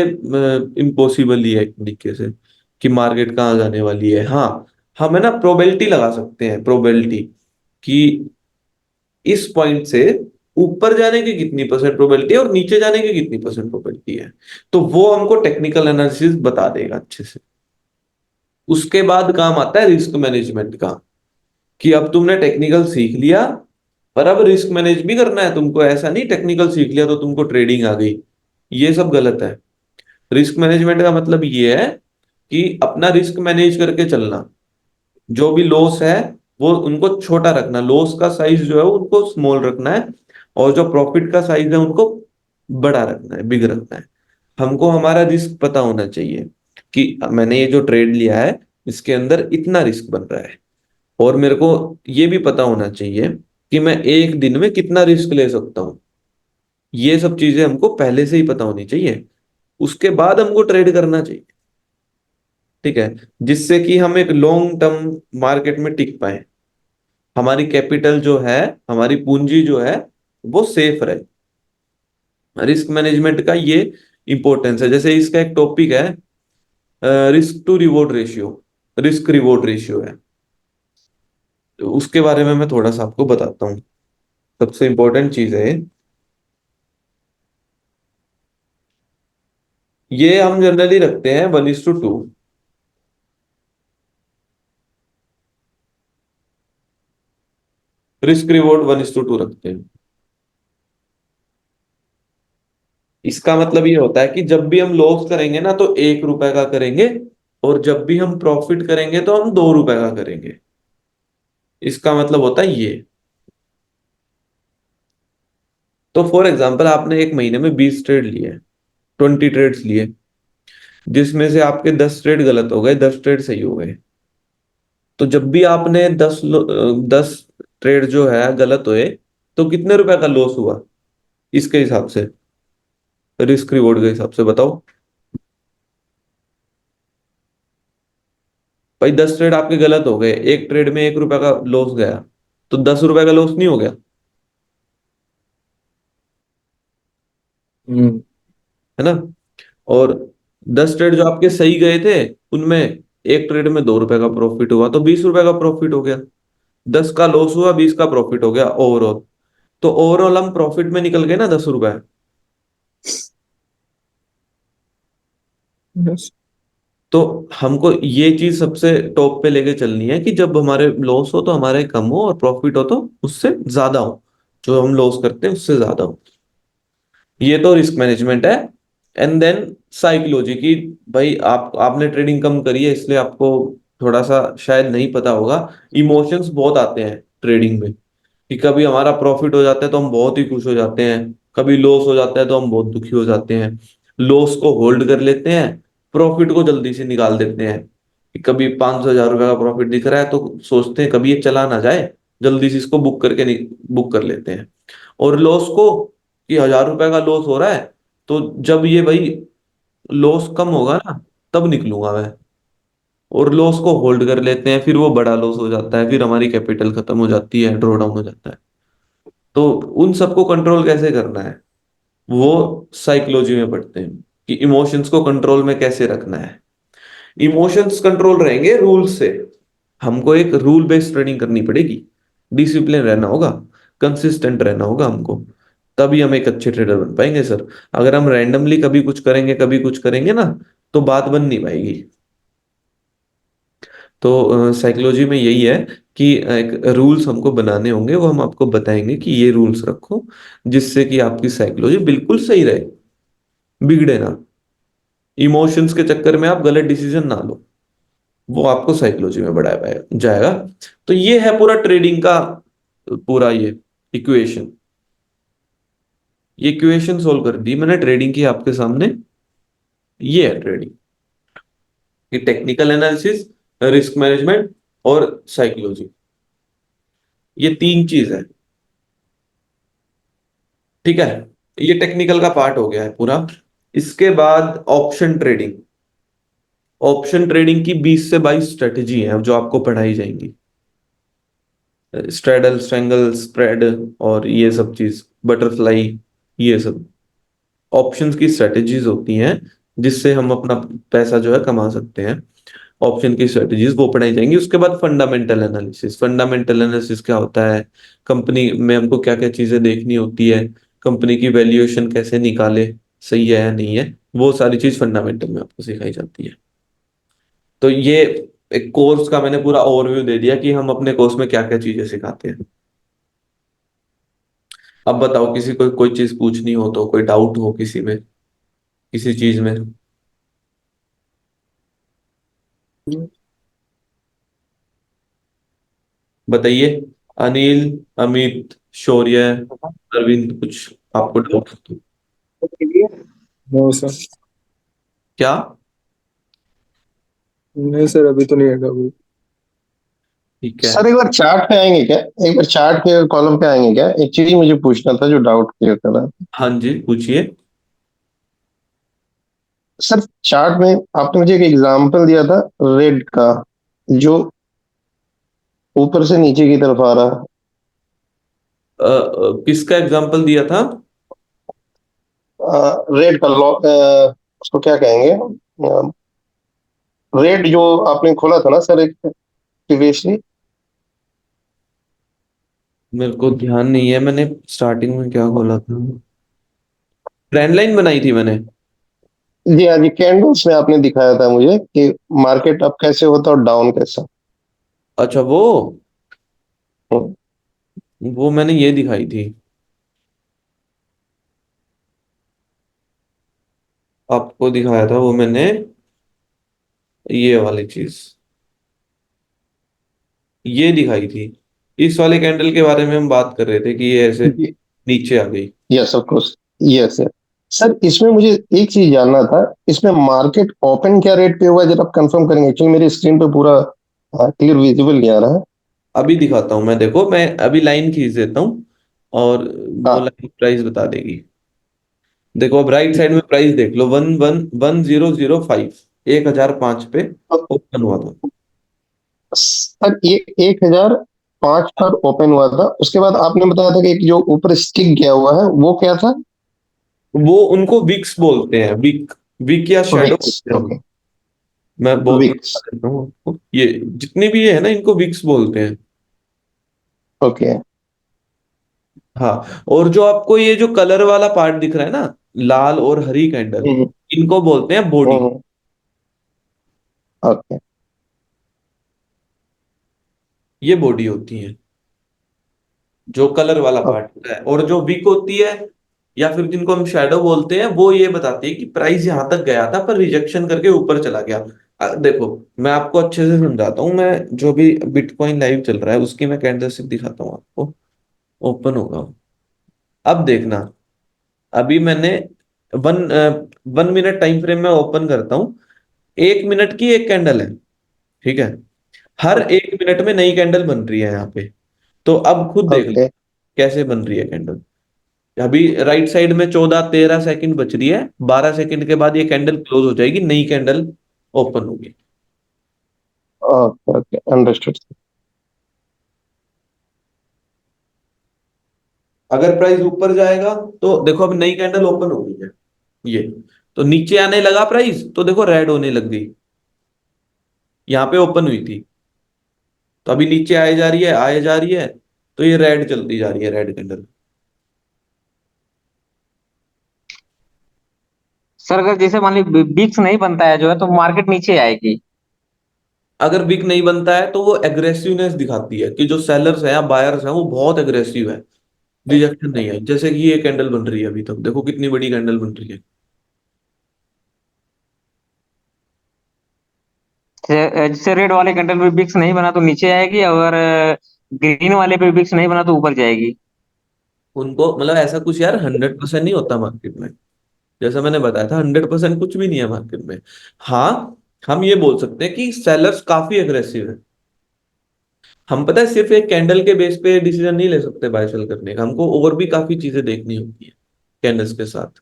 इम्पॉसिबल ही है एक तरीके से, कि मार्केट कहाँ जाने वाली है। हाँ, हम है ना प्रोबेबिलिटी लगा सकते हैं, प्रोबेबिलिटी कि इस पॉइंट से ऊपर जाने की कितनी परसेंट प्रोबेबिलिटी है और नीचे जाने की कितनी परसेंट प्रोबेबिलिटी है। तो वो हमको टेक्निकल एनालिसिस बता देगा अच्छे से। उसके बाद काम आता है रिस्क मैनेजमेंट का, कि अब तुमने टेक्निकल सीख लिया, पर अब रिस्क मैनेज भी करना है तुमको। ऐसा नहीं टेक्निकल सीख लिया तो तुमको ट्रेडिंग आ गई, ये सब गलत है। रिस्क मैनेजमेंट का मतलब ये है कि अपना रिस्क मैनेज करके चलना, जो भी लॉस है वो उनको छोटा रखना, लॉस का साइज जो है उनको स्मॉल रखना है, और जो प्रॉफिट का साइज है उनको बड़ा रखना है, बिग रखना है। हमको हमारा रिस्क पता होना चाहिए कि मैंने ये जो ट्रेड लिया है इसके अंदर इतना रिस्क बन रहा है, और मेरे को ये भी पता होना चाहिए कि मैं एक दिन में कितना रिस्क ले सकता हूँ। ये सब चीजें हमको पहले से ही पता होनी चाहिए, उसके बाद हमको ट्रेड करना चाहिए। ठीक है, जिससे कि हम एक लॉन्ग टर्म मार्केट में टिक पाए, हमारी कैपिटल जो है, हमारी पूंजी जो है वो सेफ रहे। रिस्क मैनेजमेंट का ये इंपॉर्टेंस है। जैसे इसका एक टॉपिक है risk to reward ratio, risk reward ratio है, तो उसके बारे में मैं थोड़ा सा आपको बताता हूँ। सबसे इंपॉर्टेंट चीज है ये, हम जनरली रखते हैं 1:2। रिस्क रिवॉर्ड 1:2 रखते हैं। इसका मतलब ये होता है कि जब भी हम लॉस करेंगे ना तो 1 रुपए का करेंगे, और जब भी हम प्रॉफिट करेंगे तो हम 2 रुपए का करेंगे। इसका मतलब होता है ये। तो फॉर एग्जाम्पल आपने एक महीने में 20 ट्रेड लिए, 20 ट्रेड्स लिए, जिसमें से आपके 10 ट्रेड गलत हो गए, 10 ट्रेड सही हो गए। तो जब भी आपने 10 ट्रेड जो है गलत हुए, तो कितने रुपए का लॉस हुआ इसके हिसाब से, रिस्क रिवॉर्ड के हिसाब से बताओ। भाई 10 ट्रेड आपके गलत हो गए, एक ट्रेड में 1 रुपए का लॉस गया, तो 10 रुपए का लॉस नहीं हो गया, हम्म। है ना। और 10 ट्रेड जो आपके सही गए थे, उनमें एक ट्रेड में 2 रुपए का प्रॉफिट हुआ, तो 20 रुपए का प्रॉफिट हो गया। 10 का लॉस हुआ, 20 का प्रॉफिट हो गया ओवरऑल। तो ओवरऑल हम प्रॉफिट में निकल गए ना 10 रुपए। यस। तो हमको ये चीज सबसे टॉप पे लेके चलनी है कि जब हमारे लॉस हो तो हमारे कम हो, और प्रॉफिट हो तो उससे ज्यादा हो, जो हम लॉस करते हैं उससे ज्यादा हो। ये तो रिस्क मैनेजमेंट है। एंड देन साइकोलॉजी की, भाई आपने ट्रेडिंग कम करी है इसलिए आपको थोड़ा सा शायद नहीं पता होगा, इमोशंस बहुत आते हैं ट्रेडिंग में। कि कभी हमारा प्रॉफिट हो जाता है तो हम बहुत ही खुश हो जाते हैं, कभी लॉस हो जाता है तो हम बहुत दुखी हो जाते हैं। लॉस को होल्ड कर लेते हैं, प्रॉफिट को जल्दी से निकाल देते हैं। कि कभी 500,000 रुपए का प्रॉफिट दिख रहा है तो सोचते हैं कभी ये चला ना जाए, जल्दी से इसको बुक कर लेते हैं। और लॉस को, कि 1,000 रुपए का लॉस हो रहा है, तो जब ये भाई लॉस कम होगा ना तब निकलूंगा मैं, और लॉस को होल्ड कर लेते हैं, फिर वो बड़ा लॉस हो जाता है, फिर हमारी कैपिटल खत्म हो जाती है, ड्रॉ डाउन हो जाता है। तो उन सबको कंट्रोल कैसे करना है, वो साइकोलॉजी में पढ़ते हैं कि इमोशंस को कंट्रोल में कैसे रखना है। इमोशंस कंट्रोल रहेंगे रूल से। हमको एक रूल बेस्ड ट्रेडिंग करनी पड़ेगी, डिसिप्लिन रहना होगा, कंसिस्टेंट रहना होगा हमको, तभी हम एक अच्छे ट्रेडर बन पाएंगे सर। अगर हम रैंडमली कभी कुछ करेंगे कभी कुछ करेंगे ना, तो बात बन नहीं पाएगी। तो साइकोलॉजी में यही है कि एक रूल्स हमको बनाने होंगे, वो हम आपको बताएंगे कि ये रूल्स रखो, जिससे कि आपकी साइकोलॉजी बिल्कुल सही रहे, बिगड़े ना, इमोशंस के चक्कर में आप गलत डिसीजन ना लो। वो आपको साइकोलॉजी में बढ़ाया जाएगा। तो ये है पूरा ट्रेडिंग का पूरा ये इक्वेशन। ये इक्वेशन सोल्व कर दी मैंने ट्रेडिंग की आपके सामने। ये है ट्रेडिंग की टेक्निकल एनालिसिस, रिस्क मैनेजमेंट और साइकोलॉजी, ये तीन चीज है। ठीक है, ये टेक्निकल का पार्ट हो गया है पूरा। इसके बाद ऑप्शन ट्रेडिंग। ऑप्शन ट्रेडिंग की 20 से 22 स्ट्रेटेजी है जो आपको पढ़ाई जाएंगी। स्ट्रेडल, स्ट्रेंगल, स्प्रेड और ये सब चीज, बटरफ्लाई, ये सब ऑप्शंस की स्ट्रेटेजीज होती हैं जिससे हम अपना पैसा जो है कमा सकते हैं। ऑप्शन की स्ट्रेटेजीज वो पढ़ाई जाएंगी। उसके बाद फंडामेंटल एनालिसिस। फंडामेंटल एनालिसिस क्या होता है, कंपनी में हमको क्या क्या चीजें देखनी होती है, कंपनी की वैल्यूएशन कैसे निकाले, सही है या नहीं है, वो सारी चीज फंडामेंटल में आपको सिखाई जाती है। तो ये एक कोर्स का मैंने पूरा ओवरव्यू दे दिया कि हम अपने कोर्स में क्या क्या चीजें सिखाते हैं। अब बताओ किसी को कोई चीज पूछनी हो तो, कोई डाउट हो किसी में, किसी चीज में, बताइए। अनिल, अमित, शौर्य, अरविंद, कुछ आपको डाउट हो तो? No sir. क्या? नहीं सर, अभी तो नहीं है अभी। ठीक है। सर एक बार चार्ट पे आएंगे क्या? एक बार चार्ट के कॉलम पे आएंगे क्या? एक चीज मुझे पूछना था जो डाउट क्लियर कर रहा था। हाँ जी, पूछिए। सर चार्ट में आपने मुझे एक एग्जांपल दिया था रेड का, जो ऊपर से नीचे की तरफ आ रहा किसका एग्जांपल दिया था? है। रेड का उसको क्या कहेंगे? रेड जो आपने खोला था ना सर एक प्रीवियसली। मेरे को ध्यान नहीं है मैंने स्टार्टिंग में क्या बोला था। ट्रेंड लाइन बनाई थी मैंने। जी हाँ जी, कैंडल्स में आपने दिखाया था मुझे कि मार्केट अप कैसे होता है और डाउन कैसा। अच्छा, वो हम्म, वो मैंने ये दिखाई थी आपको, दिखाया था वो मैंने, ये वाली चीज ये दिखाई थी। इस वाले कैंडल के बारे में हम बात कर रहे थे कि ये ऐसे जी, नीचे आ गई। Yes of course, yes yes. Sir इसमें मुझे एक चीज जानना था, इसमें मार्केट ओपन क्या रेट पे हुआ है, जरा आप कंफर्म करेंगे? एक्चुअली मेरी स्क्रीन पे पूरा क्लियर विजिबल नहीं आ रहा है। अभी दिखाता हूं मैं, देखो मैं अभी लाइन खींच देता हूँ और वो हाँ, लाइन प्राइस बता देगी। देखो अब राइट साइड में प्राइस देख लो, 11005, 1005 पे तो ओपन हुआ था। सर ये 1005 पर ओपन हुआ था, उसके बाद आपने बताया था कि एक जो ऊपर स्टिक गया हुआ है वो क्या था? वो उनको विक्स बोलते हैं, विक, विक या शैडो विक्स, बोलते हैं ओके। उनको। मैं विक्स, बता देता हूँ आपको, ये जितनी भी ये है ना इनको विक्स बोलते हैं। ओके। हाँ, और जो आपको ये जो कलर वाला पार्ट दिख रहा है ना, लाल और हरी कैंडल, हम्म, इनको बोलते हैं बॉडी। हम्म, ओके। ये बॉडी होती है जो कलर वाला पार्ट होता है, और जो विक होती है या फिर जिनको हम शैडो बोलते हैं, वो ये बताती है कि प्राइस यहां तक गया था पर रिजेक्शन करके ऊपर चला गया। देखो मैं आपको अच्छे से समझाता हूँ, मैं जो भी बिटकॉइन लाइव चल रहा है उसकी मैं कैंडलस्टिक दिखाता हूँ आपको। ओपन होगा वो। अब देखना, अभी मैंने वन 1 मिनट टाइम फ्रेम में ओपन करता हूँ। 1 मिनट की एक कैंडल है, ठीक है। हर 1 मिनट में नई कैंडल बन रही है यहाँ पे। तो अब खुद देख लो ओके, कैसे बन रही है कैंडल। अभी राइट साइड में 14-13 सेकंड बच रही है, 12 सेकंड के बाद ये कैंडल क्लोज हो जाएगी, नई कैंडल ओपन होगी। Okay, okay, understood. अगर प्राइस ऊपर जाएगा तो देखो अब नई कैंडल ओपन हो गई है ये, तो नीचे आने लगा प्राइस तो देखो रेड होने लग गई, यहाँ पे ओपन हुई थी तो अभी नीचे आए जा रही है, आए जा रही है, तो ये रेड चलती जा रही है, रेड कैंडल। सर अगर जैसे मान ली बिक्स नहीं बनता है जो है तो मार्केट नीचे आएगी। अगर बिग नहीं बनता है तो वो एग्रेसिवनेस दिखाती है कि जो सेलर्स हैं या बायर्स हैं वो बहुत एग्रेसिव है, रिजेक्शन नहीं है। जैसे कि ये कैंडल बन रही है अभी तक, देखो कितनी बड़ी कैंडल बन रही है। जैसे रेड वाले कैंडल पे बिक्स नहीं बना तो नीचे आएगी, अगर ग्रीन वाले पे बिक्स नहीं बना तो ऊपर जाएगी। उनको मतलब ऐसा कुछ यार 100% नहीं होता मार्केट में। जैसा मैंने बताया था 100% कुछ भी नहीं है मार्केट में। हाँ, हम ये बोल सकते हैं कि सेलर्स काफी अग्रेसिव है। हम पता है सिर्फ एक कैंडल के बेस पे डिसीजन नहीं ले सकते बाय सेल करने का, हमको और भी काफी चीजें देखनी होती है कैंडल्स के साथ।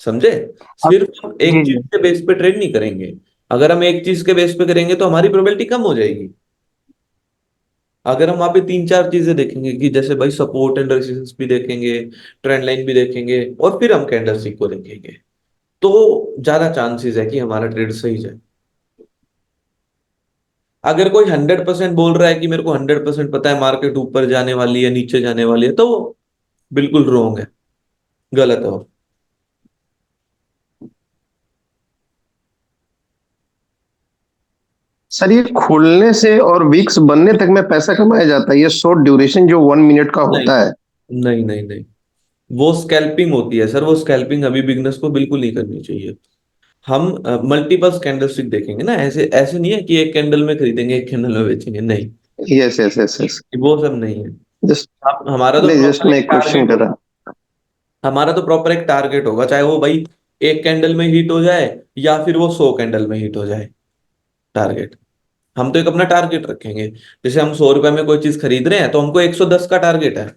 समझे? अब सिर्फ हम जी एक चीज जी। के बेस पे ट्रेड नहीं करेंगे। अगर हम एक चीज के बेस पे करेंगे तो हमारी प्रोबेबिलिटी कम हो जाएगी। अगर हम वहां पे तीन चार चीजें देखेंगे कि जैसे भाई सपोर्ट एंड रेजिस्टेंस भी देखेंगे, ट्रेंड लाइन भी देखेंगे, और फिर हम कैंडलस्टिक को देखेंगे, तो ज्यादा चांसेस है कि हमारा ट्रेड सही जाए। अगर कोई 100% बोल रहा है कि मेरे को 100% पता है मार्केट ऊपर जाने वाली है नीचे जाने वाली है, तो वो बिल्कुल रॉन्ग है, गलत है वो। सर ये खुलने से और वीक्स बनने तक में पैसा कमाया जाता है, ये शॉर्ट ड्यूरेशन जो 1 मिनट का नहीं होता है? नहीं नहीं नहीं, वो स्कैल्पिंग होती है सर। वो स्कैल्पिंग अभी बिगनर्स को बिल्कुल नहीं करनी चाहिए। हम मल्टीपल कैंडलस्टिक देखेंगे ना, ऐसे ऐसे नहीं है कि एक कैंडल में खरीदेंगे एक कैंडल में बेचेंगे, नहीं, यस यस यस यस। वो सब नहीं है। जस्ट हमारा तो नहीं, जस्ट प्रॉपर मैं एक एक क्वेश्चन टारगेट कर होगा। रहा हमारा तो प्रॉपर एक टारगेट होगा, चाहे वो भाई एक कैंडल में हिट हो जाए या फिर वो 100 कैंडल में हिट हो जाए। टारगेट, हम तो एक अपना टारगेट रखेंगे। जैसे हम 100 रुपए में कोई चीज खरीद रहे हैं तो हमको 110 का टारगेट है,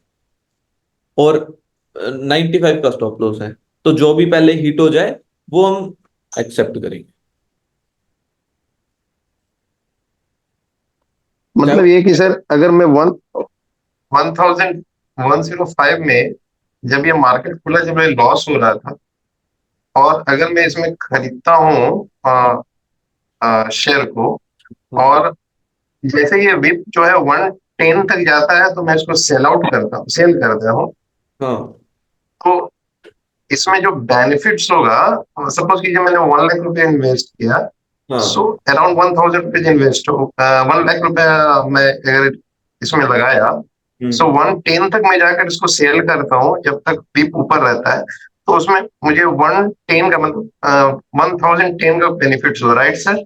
और 95 का स्टॉप लॉस है। तो जो भी पहले हिट हो जाए वो हम एक्सेप्ट करेंगे। चाहे मतलब वो ये कि सर अगर मैं 1105 में जब ये मार्केट खुला, जब ये लॉस हो रहा था, और अगर मैं इसमें खरीदता हूँ शेयर को, और जैसे ये विप जो है 110 तक जाता है तो मैं इसको सेल आउट करता हूँ, सेल करता हूँ, हाँ तो इसमें जो बेनिफिट्स होगा, सपोज कीजिए मैंने 1 लाख रुपए इन्वेस्ट किया, सो हाँ। अराउंड 1000 रुपीज इन्वेस्ट हो, 1 लाख रुपया मैं अगर इसमें लगाया, सो हम्म 110 तक मैं जाकर इसको सेल करता हूँ जब तक पीप ऊपर रहता है, तो उसमें मुझे 110 का मतलब 1010 का बेनिफिट्स हो, राइट सर?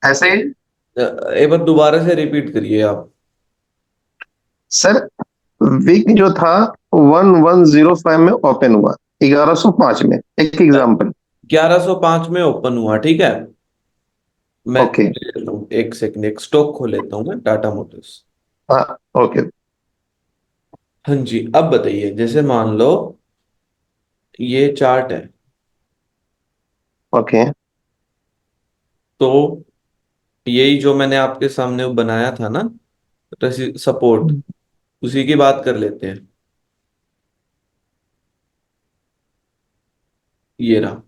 ऐसे ही एक बार दोबारा से रिपीट करिए आप। सर, वीक जो था 1105 में ओपन हुआ, 1105 में, एक एग्जांपल। 1105 में ओपन हुआ, ठीक है। मैं ओके। एक सेकंड एक स्टॉक खोल लेता हूँ मैं, टाटा मोटर्स। हाँ। ओके। हाँ जी, अब बताइए, जैसे मान लो ये चार्ट है, ओके। तो यही जो मैंने आपके सामने बनाया था ना, सपोर्ट, उसी की बात कर लेते हैं। ये रहा।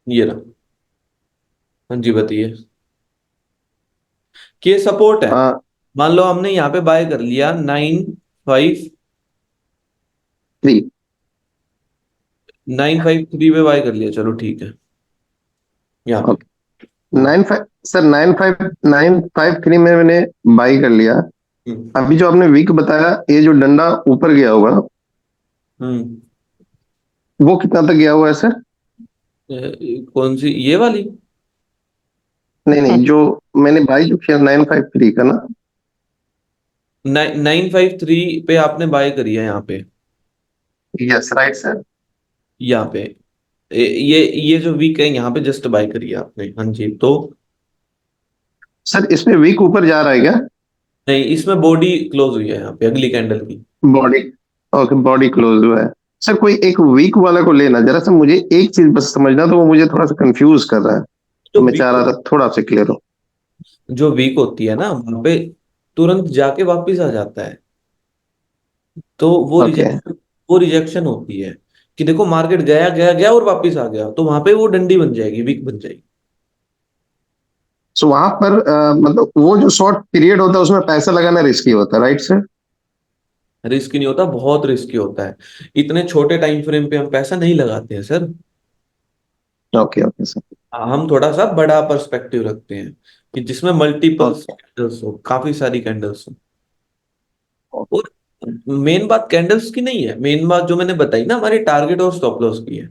ये रहा। हाँ जी बताइए, कि ये सपोर्ट है। हाँ। मान लो हमने यहाँ पे बाय कर लिया 953, 3। 953 पे बाय कर लिया, चलो ठीक है, यहाँ पे। ओके। 95 सर, 9593 में मैंने बाई कर लिया। हम्म अभी जो आपने वीक बताया, ये जो डंडा ऊपर गया होगा, हम्म। वो कितना तक गया हुआ है सर? कौन सी ये वाली? नहीं नहीं, जो मैंने बाई जो किया 953 का ना। 953 पे आपने बाय करी है यहाँ पे। Yes right sir. यहाँ पे ये जो वीक है यहाँ पे जस्ट बाय करी है आपने, हाँ जी। तो सर इसमें वीक ऊपर जा रहा है क्या? नहीं, इसमें बॉडी क्लोज हुई है यहाँ पे अगली कैंडल की। बॉडी। ओके, बॉडी क्लोज हुआ है। सर कोई एक वीक वाला को लेना, जरा सा मुझे एक चीज बस समझना, तो वो मुझे थोड़ा सा कंफ्यूज कर रहा है, तो जो मैं चाह वीक रहा था थोड़ा सा क्लियर हो। जो वीक होती है ना वहां पे तुरंत जाके वापिस आ जाता है, तो ओके। वो रिजेक्शन होती है। कि देखो मार्केट गया गया गया और वापिस आ गया, तो वहां पे वो डंडी बन जाएगी, वीक बन जाएगी। सो वहां पर मतलब वो जो शॉर्ट पीरियड होता है उसमें पैसा लगाना रिस्की होता है, राइट सर? रिस्क नहीं होता, बहुत रिस्की होता है। इतने छोटे टाइम फ्रेम पे हम पैसा नहीं लगाते हैं सर। Okay okay sir. हम थोड़ा सा बड़ा पर्सपेक्टिव रखते हैं, कि जिसमें मल्टीपल ओके। कैंडल्स हो, काफी सारी कैंडल्स हो। और मेन बात कैंडल्स की नहीं है, मेन बात जो मैंने बताई ना हमारे टारगेट और स्टॉप लॉस की है,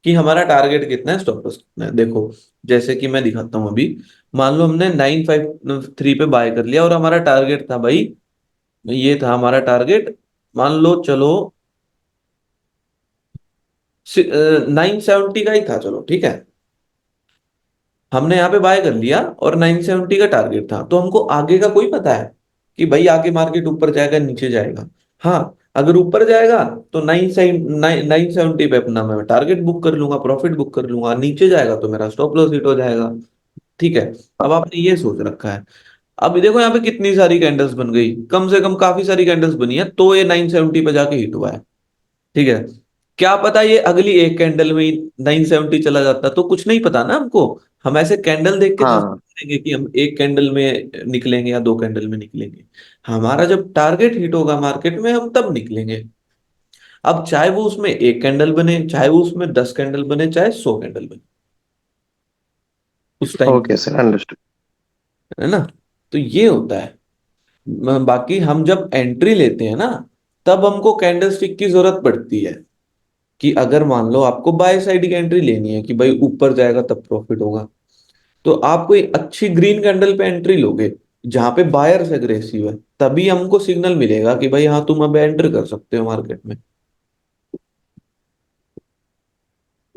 कि हमारा टारगेट कितना है, स्टॉप लॉस कितना है। देखो जैसे कि मैं दिखाता हूँ अभी, मान लो हमने 953 पे बाय कर लिया और हमारा टारगेट था भाई, ये था हमारा टारगेट, मान लो चलो 970 का ही था, चलो ठीक है, हमने यहाँ पे बाय कर लिया और 970 का टारगेट था, तो हमको आगे का कोई पता है कि भाई आगे मार्केट ऊपर जाएगा नीचे जाएगा। हाँ, अगर ऊपर जाएगा तो 970 पे अपना मैं टारगेट बुक कर लूंगा, प्रॉफिट बुक कर लूंगा, नीचे जाएगा तो मेरा स्टॉप लॉस हिट हो जाएगा। ठीक है, अब आपने ये सोच रखा है। अब देखो यहाँ पे कितनी सारी कैंडल्स बन गई, कम से कम काफी सारी कैंडल्स बनी है, तो ये 970 पे जाके हिट हुआ है। ठीक है, क्या पता ये अगली एक कैंडल में ही 970 चला जाता, तो कुछ नहीं पता ना हमको। हम ऐसे कैंडल देख के थोड़ी हाँ करेंगे कि हम एक कैंडल में निकलेंगे या दो कैंडल में निकलेंगे। हमारा जब टारगेट हिट होगा मार्केट में हम तब निकलेंगे। अब चाहे वो उसमें एक कैंडल बने, चाहे वो उसमें 10 कैंडल बने, चाहे 100 कैंडल बने, उस टाइम ओके सर, अंडरस्टूड। है ना। तो ये होता है। बाकी हम जब एंट्री लेते हैं ना, तब हमको कैंडलस्टिक की जरूरत पड़ती है, कि अगर मान लो आपको बाय साइड की एंट्री लेनी है कि भाई ऊपर जाएगा तब प्रॉफिट होगा, तो आप कोई अच्छी ग्रीन कैंडल पे एंट्री लोगे जहां पे बायर्स एग्रेसिव है, तभी हमको सिग्नल मिलेगा कि भाई हाँ तुम अब एंटर कर सकते हो मार्केट में।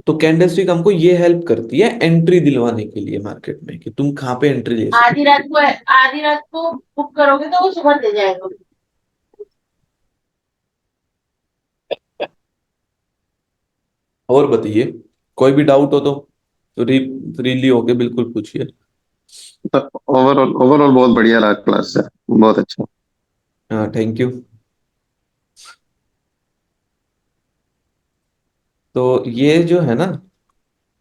तो कैंडलस्टिक हमको ये हेल्प करती है एंट्री दिलवाने के लिए मार्केट में, कि तुम कहाँ पे एंट्री ले सकते आधी रात को बुक करोगे तो वो सुबह दे जाएगा। हो। और बताइए, कोई भी डाउट हो तो फ्रीली होके बिल्कुल पूछिए। तो ओवरऑल ओवरऑल बहुत बढ़िया रहा क्लास सर, बहुत अच्छा। हाँ, थैंक यू। तो ये जो है ना,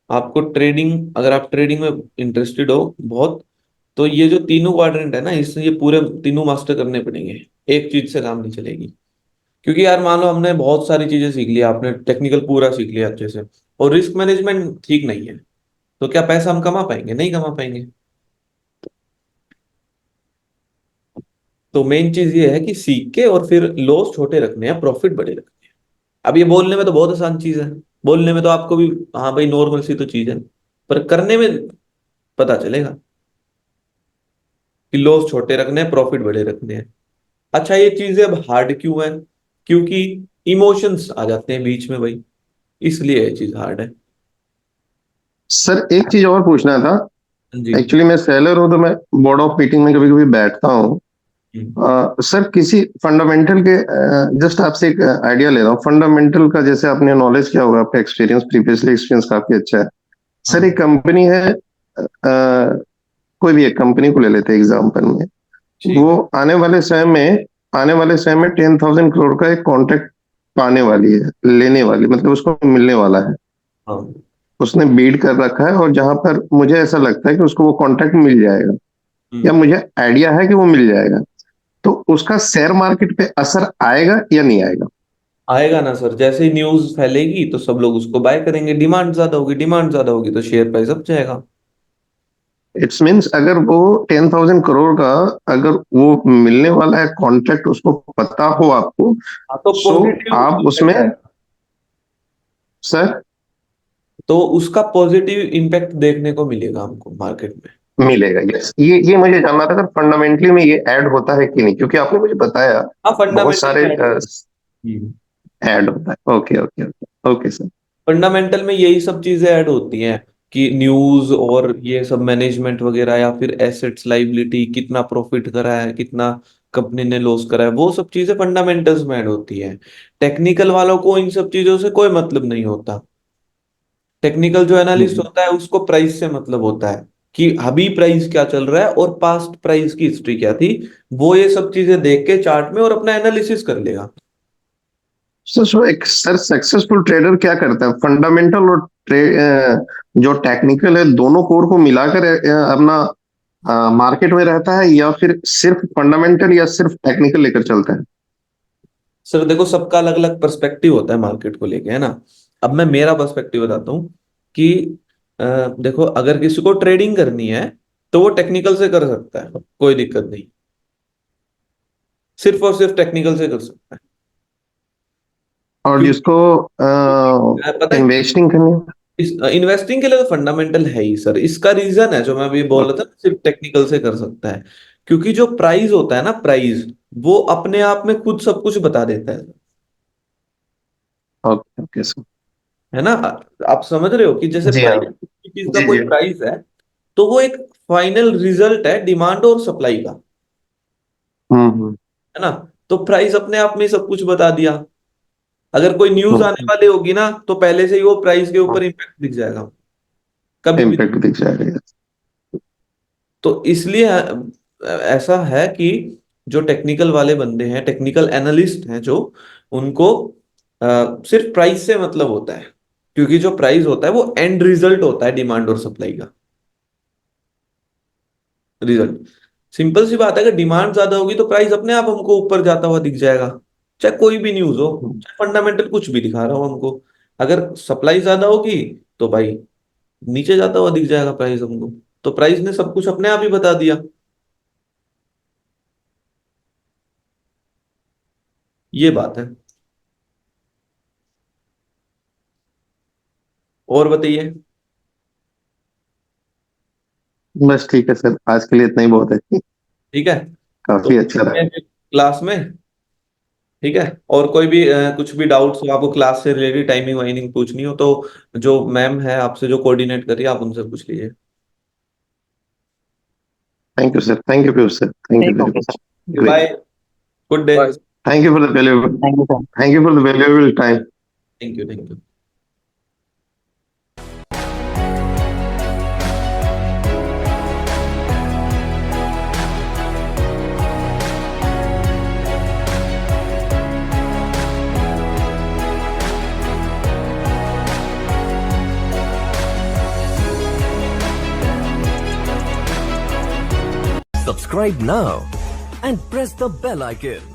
आपको ट्रेडिंग, अगर आप ट्रेडिंग में इंटरेस्टेड हो बहुत, तो ये जो तीनों क्वाड्रेंट है ना, इससे ये पूरे तीनों मास्टर करने पड़ेंगे, एक चीज से काम नहीं चलेगी। क्योंकि यार मान लो हमने बहुत सारी चीजें सीख ली, आपने टेक्निकल पूरा सीख लिया अच्छे से, और रिस्क मैनेजमेंट ठीक नहीं है, तो क्या पैसा हम कमा पाएंगे? नहीं कमा पाएंगे। तो मेन चीज ये है कि सीख के और फिर लॉस छोटे रखने हैं, प्रॉफिट बड़े रखने हैं। अब ये बोलने में तो बहुत आसान चीज है, बोलने में तो आपको भी हाँ भाई नॉर्मल सी तो चीज है, पर करने में पता चलेगा कि लॉस छोटे रखने हैं, प्रॉफिट बड़े रखने हैं। अच्छा, ये चीजें अब हार्ड क्यों है? क्योंकि इमोशंस आ जाते हैं बीच में भाई, इसलिए ये चीज हार्ड है। सर एक चीज और पूछना था। जी। एक्चुअली मैं सेलर हूँ, तो मैं बोर्ड ऑफ मीटिंग में कभी कभी बैठता हूँ। हम्म। सर किसी फंडामेंटल के, जस्ट आपसे एक आइडिया ले रहा हूँ फंडामेंटल का, जैसे आपने नॉलेज क्या होगा, आपका एक्सपीरियंस, प्रीवियसली एक्सपीरियंस काफी अच्छा है। सर हाँ। एक कंपनी है, कोई भी एक कंपनी को ले लेते हैं एग्जाम्पल में। ठीक वो है। आने वाले समय में 10,000 करोड़ का एक कॉन्ट्रैक्ट पाने वाली है, लेने वाली, मतलब उसको मिलने वाला है। हाँ। उसने बीड कर रखा है, और जहां पर मुझे ऐसा लगता है कि उसको वो कॉन्ट्रैक्ट मिल जाएगा, या हम्म। मुझे आइडिया है कि वो मिल जाएगा, तो उसका शेयर मार्केट पे असर आएगा या नहीं आएगा? आएगा ना सर, जैसे ही न्यूज फैलेगी तो सब लोग उसको बाय करेंगे, डिमांड ज्यादा होगी, डिमांड ज्यादा होगी तो शेयर प्राइस अप जाएगा। इट्स मीन्स अगर वो 10,000 करोड़ का, अगर वो मिलने वाला है कॉन्ट्रैक्ट, उसको पता हो आपको, हाँ, तो सो पॉजिटिव आप उसमें, इम्पैक्ट आएगा। सर, तो उसका पॉजिटिव इम्पैक्ट देखने को मिलेगा हमको मार्केट में। मिलेगा। यस, ये मुझे जानना था सर, फंडामेंटली में ये ऐड होता है कि नहीं, क्योंकि आपने मुझे बताया हाँ, बहुत फंडामेंटल सारे में ऐड होता है। Okay okay okay okay sir. Fundamental में यही सब चीजें ऐड होती हैं, कि न्यूज और ये सब मैनेजमेंट वगैरह, या फिर एसेट्स लाइबिलिटी, कितना प्रॉफिट करा है, कितना कंपनी ने लॉस करा है, वो सब चीजें फंडामेंटल्स में ऐड होती है। टेक्निकल वालों को इन सब चीजों से कोई मतलब नहीं होता। टेक्निकल जो एनालिस्ट हम्म। होता है उसको प्राइस से मतलब होता है, कि अभी प्राइस क्या चल रहा है और पास्ट प्राइस की हिस्ट्री क्या थी। वो ये सब चीजें देख के चार्ट में और अपना एनालिसिस कर लेगा। सो एक सर सक्सेसफुल ट्रेडर क्या करता है, फंडामेंटल और जो टेक्निकल है, दोनों कोर को मिलाकर अपना मार्केट में रहता है, या फिर सिर्फ फंडामेंटल या सिर्फ टेक्निकल लेकर चलता है? सर देखो, सबका अलग अलग पर्सपेक्टिव होता है मार्केट को लेके, है ना। अब मैं मेरा पर्सपेक्टिव बताता हूँ कि अ, देखो, अगर किसी को ट्रेडिंग करनी है तो वो टेक्निकल से कर सकता है, कोई दिक्कत नहीं। सिर्फ और सिर्फ टेक्निकल से कर सकता है। और क्योंकि जिसको पता है इन्वेस्टिंग करनी है, इस इन्वेस्टिंग के लिए तो फंडामेंटल है ही सर। इसका रीजन है जो मैं अभी बोल रहा था, सिर्फ टेक्निकल से कर सकता है, क्योंकि जो प्राइस होता है ना, प्राइस वो अपने आप में खुद सब कुछ बता देता है। Okay okay sir. है ना? आप समझ रहे हो कि जैसे जी हाँ। प्राइस, चीज का जी कोई जी। प्राइस है तो वो एक फाइनल रिजल्ट है डिमांड और सप्लाई का। हम्म। है ना? तो प्राइस अपने आप में सब कुछ बता दिया। अगर कोई न्यूज आने वाली होगी ना, तो पहले से ही वो प्राइस के ऊपर इम्पैक्ट दिख जाएगा कभी भी। इम्पैक्ट दिख जाएगा। तो इसलिए ऐसा है कि जो टेक्निकल वाले बंदे हैं, टेक्निकल एनालिस्ट हैं, जो उनको सिर्फ प्राइस से मतलब होता है, क्योंकि जो प्राइस होता है वो एंड रिजल्ट होता है डिमांड और सप्लाई का रिजल्ट। सिंपल सी बात है, अगर डिमांड ज्यादा होगी तो प्राइस अपने आप हमको ऊपर जाता हुआ दिख जाएगा, चाहे कोई भी न्यूज हो, चाहे फंडामेंटल कुछ भी दिखा रहा हो हमको। अगर सप्लाई ज्यादा होगी तो भाई नीचे जाता हुआ दिख जाएगा प्राइस हमको। तो प्राइस ने सब कुछ अपने आप ही बता दिया। ये बात है। और बताइए। बस ठीक है सर, आज के लिए इतना ही बहुत है। ठीक है, तो काफी अच्छा रहा। क्लास में। ठीक है, और कोई भी कुछ भी डाउट्स हो आपको क्लास से रिलेटेड, टाइमिंग वाइमिंग पूछनी हो, तो जो मैम है आपसे जो कोऑर्डिनेट करिए, आप उनसे पूछ लीजिए। Thank you sir, thank you sir, thank you ठीक, very okay much. Sir. Bye, good day. Bye. Thank you for the valuable, thank you sir. Thank you for the valuable time. Thank you, thank you. Subscribe now and press the bell icon.